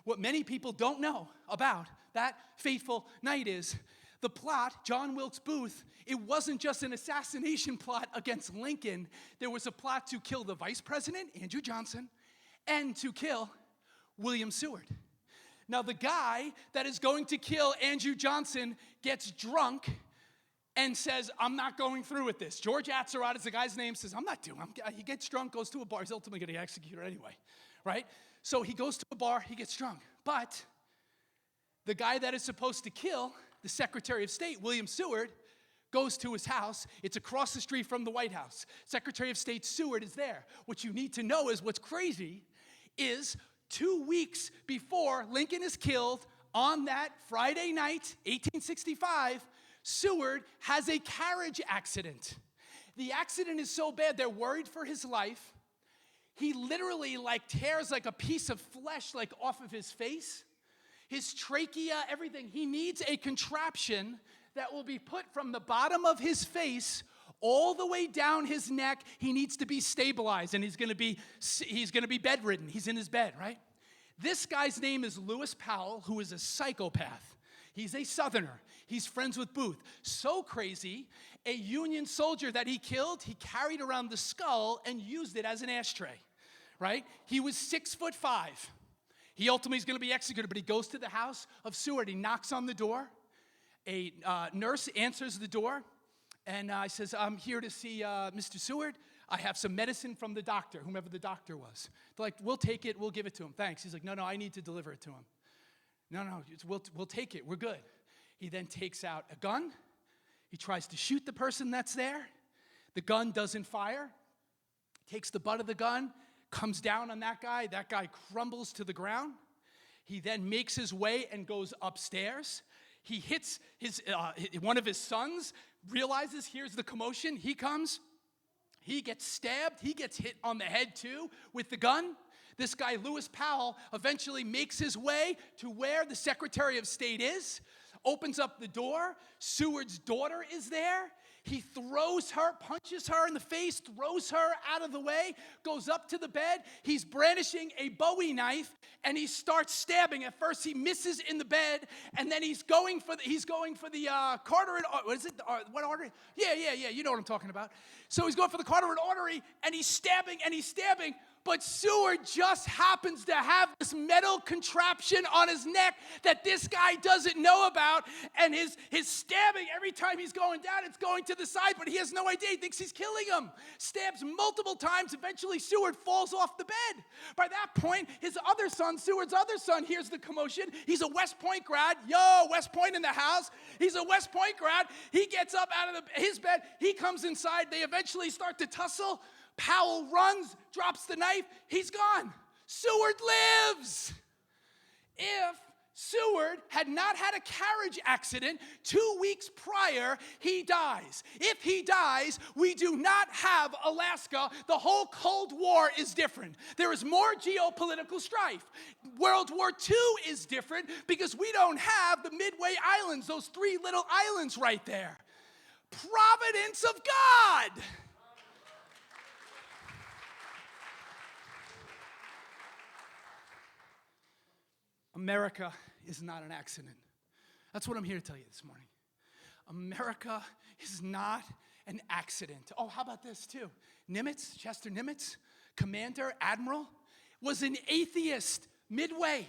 What many people don't know about that fateful night is the plot, John Wilkes Booth, it wasn't just an assassination plot against Lincoln. There was a plot to kill the Vice President, Andrew Johnson, and to kill William Seward. Now, the guy that is going to kill Andrew Johnson gets drunk and says, I'm not going through with this. George Atzerodt is the guy's name, says, he gets drunk, goes to a bar. He's ultimately going to get executed anyway, right? So he goes to a bar, he gets drunk. But the guy that is supposed to kill the Secretary of State, William Seward, goes to his house. It's across the street from the White House. Secretary of State Seward is there. What you need to know is what's crazy is 2 weeks before Lincoln is killed on that Friday night, 1865, Seward has a carriage accident. The accident is so bad, they're worried for his life. He literally tears a piece of flesh off of his face. His trachea, everything. He needs a contraption that will be put from the bottom of his face all the way down his neck. He needs to be stabilized, and he's going to be bedridden. He's in his bed, right? This guy's name is Lewis Powell, who is a psychopath. He's a Southerner. He's friends with Booth. So crazy, a Union soldier that he killed, he carried around the skull and used it as an ashtray, right? He was 6'5". He ultimately is going to be executed, but he goes to the house of Seward. He knocks on the door. A nurse answers the door, and says, I'm here to see Mr. Seward. I have some medicine from the doctor, whomever the doctor was. They're like, we'll take it. We'll give it to him. Thanks. He's like, no, I need to deliver it to him. No, we'll take it. We're good. He then takes out a gun. He tries to shoot the person that's there. The gun doesn't fire. Takes the butt of the gun, comes down on that guy. That guy crumbles to the ground. He then makes his way and goes upstairs. He hits one of his sons, realizes here's the commotion. He comes. He gets stabbed. He gets hit on the head too with the gun. This guy, Lewis Powell, eventually makes his way to where the Secretary of State is, opens up the door. Seward's daughter is there. He throws her, punches her in the face, throws her out of the way, goes up to the bed. He's brandishing a Bowie knife, and he starts stabbing. At first, he misses in the bed, and then he's going for the carotid. What is it? What artery? Yeah. You know what I'm talking about. So he's going for the carotid artery, and he's stabbing. But Seward just happens to have this metal contraption on his neck that this guy doesn't know about. And his stabbing, every time he's going down, it's going to the side, but he has no idea. He thinks he's killing him. Stabs multiple times. Eventually, Seward falls off the bed. By that point, Seward's other son, hears the commotion. He's a West Point grad. Yo, West Point in the house. He's a West Point grad. He gets up out of his bed. He comes inside. They eventually start to tussle. Powell runs, drops the knife, he's gone. Seward lives. If Seward had not had a carriage accident 2 weeks prior, he dies. If he dies, we do not have Alaska. The whole Cold War is different. There is more geopolitical strife. World War II is different because we don't have the Midway Islands, those 3 little islands right there. Providence of God. America is not an accident. That's what I'm here to tell you this morning. America is not an accident. Oh, how about this too? Nimitz, Chester Nimitz, Commander Admiral, was an atheist midway.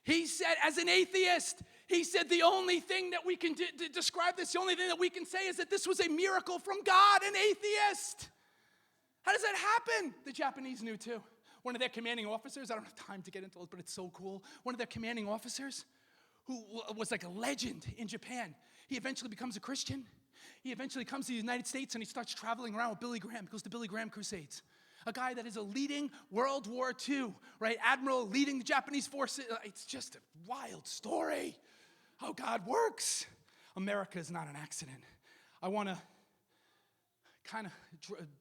He said, as an atheist, he said the only thing that we can describe this, the only thing that we can say is that this was a miracle from God, an atheist. How does that happen? The Japanese knew too. One of their commanding officers, I don't have time to get into it, but it's so cool. One of their commanding officers, who was like a legend in Japan, he eventually becomes a Christian. He eventually comes to the United States and he starts traveling around with Billy Graham. He goes to Billy Graham Crusades. A guy that is a leading World War II, right? Admiral leading the Japanese forces. It's just a wild story how God works. America is not an accident. I want to kind of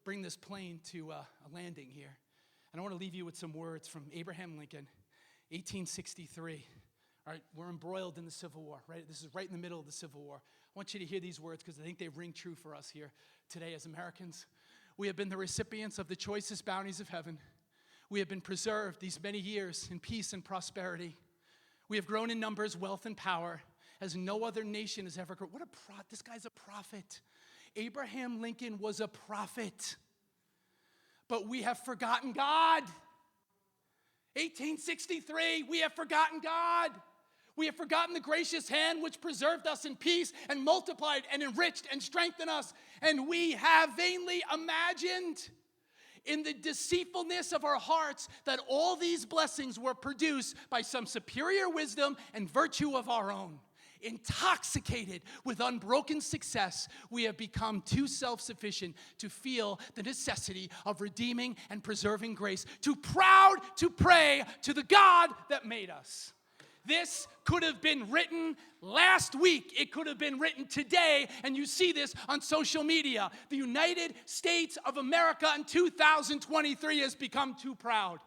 bring this plane to a landing here. And I want to leave you with some words from Abraham Lincoln, 1863. All right, we're embroiled in the Civil War, right? This is right in the middle of the Civil War. I want you to hear these words because I think they ring true for us here today as Americans. We have been the recipients of the choicest bounties of heaven. We have been preserved these many years in peace and prosperity. We have grown in numbers, wealth, and power as no other nation has ever grown. This guy's a prophet. Abraham Lincoln was a prophet. But we have forgotten God. 1863, we have forgotten God. We have forgotten the gracious hand which preserved us in peace and multiplied and enriched and strengthened us. And we have vainly imagined in the deceitfulness of our hearts that all these blessings were produced by some superior wisdom and virtue of our own. Intoxicated with unbroken success, we have become too self-sufficient to feel the necessity of redeeming and preserving grace, too proud to pray to the God that made us. This could have been written last week. It could have been written today, and you see this on social media. The United States of America in 2023 has become too proud.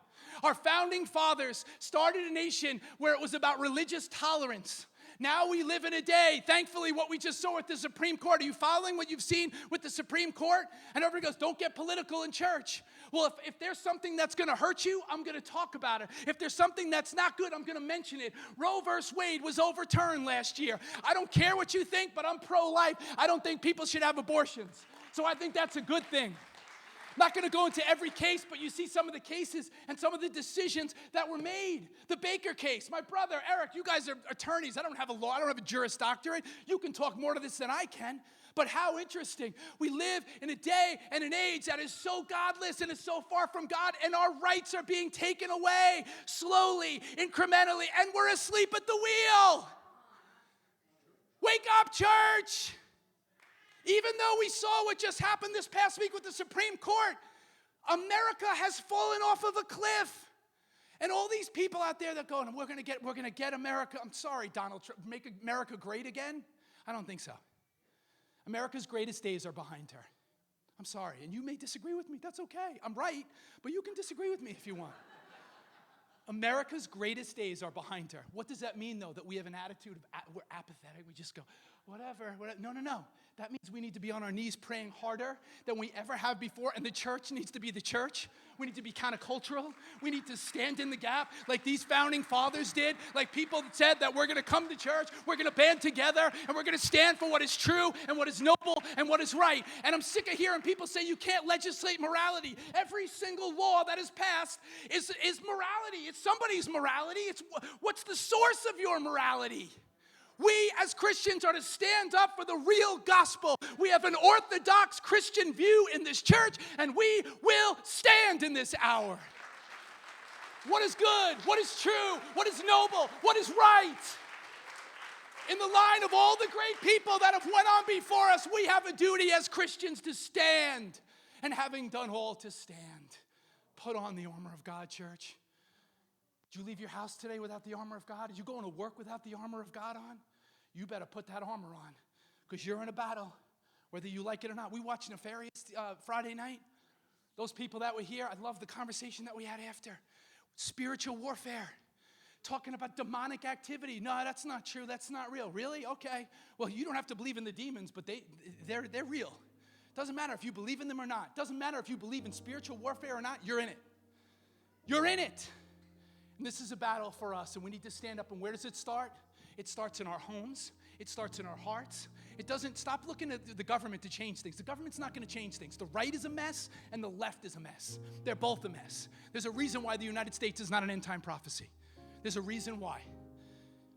Our founding fathers started a nation where it was about religious tolerance. Now we live in a day, thankfully, what we just saw with the Supreme Court. Are you following what you've seen with the Supreme Court? And everybody goes, don't get political in church. Well, if there's something that's going to hurt you, I'm going to talk about it. If there's something that's not good, I'm going to mention it. Roe versus Wade was overturned last year. I don't care what you think, but I'm pro-life. I don't think people should have abortions. So I think that's a good thing. Not going to go into every case, but you see some of the cases and some of the decisions that were made. The Baker case. My brother, Eric, you guys are attorneys. I don't have a Juris Doctorate. You can talk more to this than I can. But how interesting. We live in a day and an age that is so godless and is so far from God, and our rights are being taken away slowly, incrementally, and we're asleep at the wheel. Wake up, church. Even though we saw what just happened this past week with the Supreme Court, America has fallen off of a cliff. And all these people out there that go, we're going to get America. I'm sorry, Donald Trump, make America great again? I don't think so. America's greatest days are behind her. I'm sorry, and you may disagree with me. That's okay. I'm right, but you can disagree with me if you want. America's greatest days are behind her. What does that mean, though? That we have an attitude of we're apathetic. We just go, whatever. No. That means we need to be on our knees praying harder than we ever have before, and the church needs to be the church. We need to be countercultural. We need to stand in the gap like these founding fathers did, like people said that we're going to come to church, we're going to band together, and we're going to stand for what is true and what is noble and what is right. And I'm sick of hearing people say you can't legislate morality. Every single law that is passed is morality. It's somebody's morality. It's what's the source of your morality? We as Christians are to stand up for the real gospel. We have an orthodox Christian view in this church, and we will stand in this hour. What is good? What is true? What is noble? What is right? In the line of all the great people that have went on before us, we have a duty as Christians to stand. And having done all to stand, put on the armor of God, church. Did you leave your house today without the armor of God? Did you go to work without the armor of God on? You better put that armor on, because you're in a battle, whether you like it or not. We watched Nefarious Friday night. Those people that were here, I love the conversation that we had after. Spiritual warfare, talking about demonic activity. No, that's not true. That's not real. Really? Okay. Well, you don't have to believe in the demons, but they're real. Doesn't matter if you believe in them or not. Doesn't matter if you believe in spiritual warfare or not. You're in it. You're in it. And this is a battle for us, and we need to stand up. And where does it start? It starts in our homes. It starts in our hearts. It doesn't stop looking at the government to change things. The government's not going to change things. The right is a mess, and the left is a mess. They're both a mess. There's a reason why the United States is not an end-time prophecy. There's a reason why.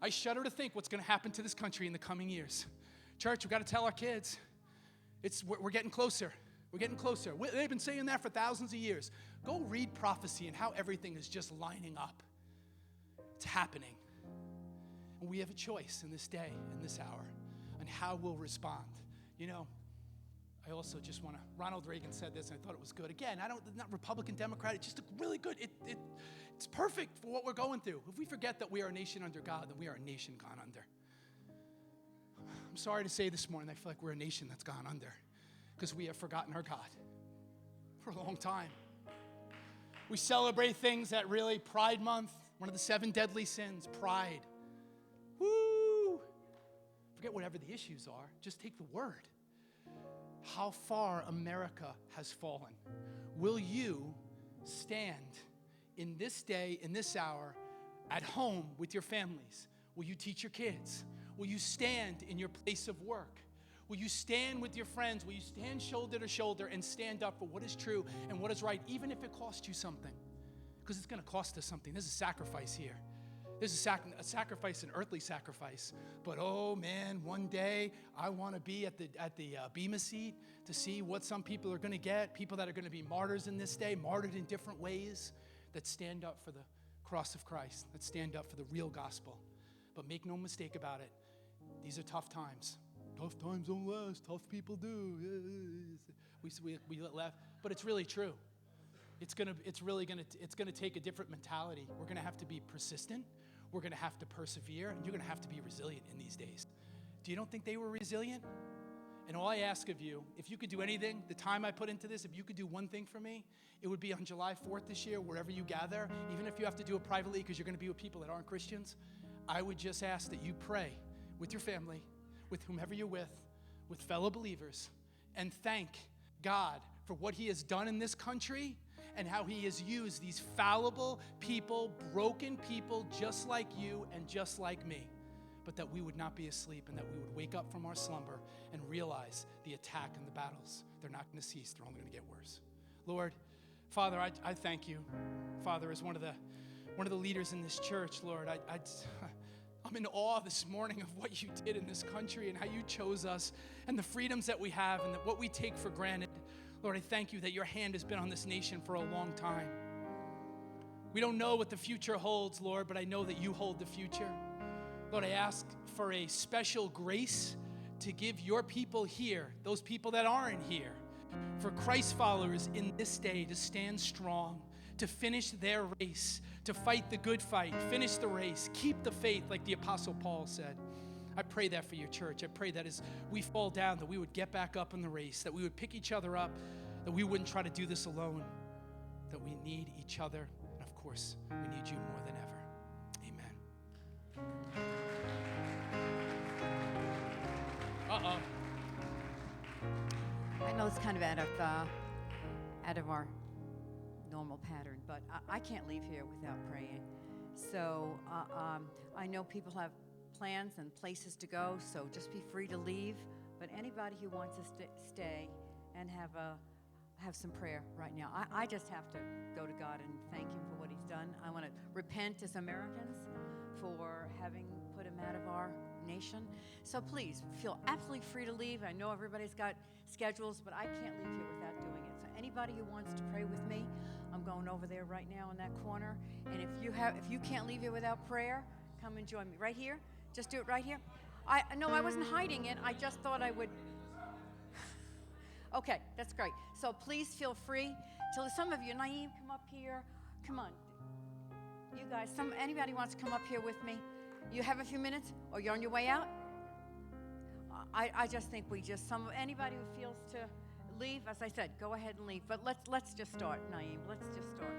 I shudder to think what's going to happen to this country in the coming years. Church, we've got to tell our kids, we're getting closer. We're getting closer. They've been saying that for thousands of years. Go read prophecy and how everything is just lining up. It's happening. And we have a choice in this day, in this hour, on how we'll respond. You know, I also just want to, Ronald Reagan said this, and I thought it was good. Again, not Republican, Democrat, it's just really good. It's perfect for what we're going through. If we forget that we are a nation under God, then we are a nation gone under. I'm sorry to say this morning, I feel like we're a nation that's gone under because we have forgotten our God for a long time. We celebrate things that really, Pride Month, one of the 7 deadly sins, pride. Woo! Forget whatever the issues are, just take the word. How far America has fallen. Will you stand in this day, in this hour, at home with your families? Will you teach your kids? Will you stand in your place of work? Will you stand with your friends? Will you stand shoulder to shoulder and stand up for what is true and what is right, even if it costs you something? Because it's going to cost us something. There's a sacrifice here. There's a sacrifice, an earthly sacrifice. But oh man, one day I want to be at the Bema seat to see what some people are going to get, people that are going to be martyrs in this day, martyred in different ways, that stand up for the cross of Christ, that stand up for the real gospel. But make no mistake about it, these are tough times. Tough times don't last, tough people do. We laugh, but it's really true. It's gonna take a different mentality. We're gonna have to be persistent. We're gonna have to persevere, and you're gonna have to be resilient in these days. Do you don't think they were resilient? And all I ask of you, if you could do anything, the time I put into this, if you could do one thing for me, it would be on July 4th this year, wherever you gather, even if you have to do it privately because you're gonna be with people that aren't Christians, I would just ask that you pray with your family, with whomever you're with fellow believers, and thank God for what He has done in this country and how He has used these fallible people, broken people just like you and just like me, but that we would not be asleep and that we would wake up from our slumber and realize the attack and the battles, they're not going to cease, they're only going to get worse. Lord, Father, I thank you, Father, as one of the leaders in this church, Lord, I'm in awe this morning of what you did in this country and how you chose us and the freedoms that we have and what we take for granted. Lord, I thank you that your hand has been on this nation for a long time. We don't know what the future holds, Lord, but I know that you hold the future. Lord, I ask for a special grace to give your people here, those people that aren't here, for Christ followers in this day to stand strong, to finish their race, to fight the good fight, finish the race, keep the faith like the Apostle Paul said. I pray that for your church. I pray that as we fall down, that we would get back up in the race, that we would pick each other up, that we wouldn't try to do this alone, that we need each other, and of course, we need you more than ever. Amen. I know it's kind of out of our normal pattern, but I can't leave here without praying. So I know people have plans and places to go, so just be free to leave. But anybody who wants to stay and have some prayer right now, I just have to go to God and thank Him for what He's done. I want to repent as Americans for having put Him out of our nation. So please feel absolutely free to leave. I know everybody's got schedules, but I can't leave here without doing it. So anybody who wants to pray with me, I'm going over there right now in that corner. And if you can't leave here without prayer, come and join me right here. Just do it right here. I wasn't hiding it. I just thought I would. Okay, that's great. So please feel free. Some of you, Naeem, come up here. Come on. You guys, anybody wants to come up here with me? You have a few minutes, or you're on your way out? I just think anybody who feels to leave, as I said, go ahead and leave. But let's just start, Naeem. Let's just start.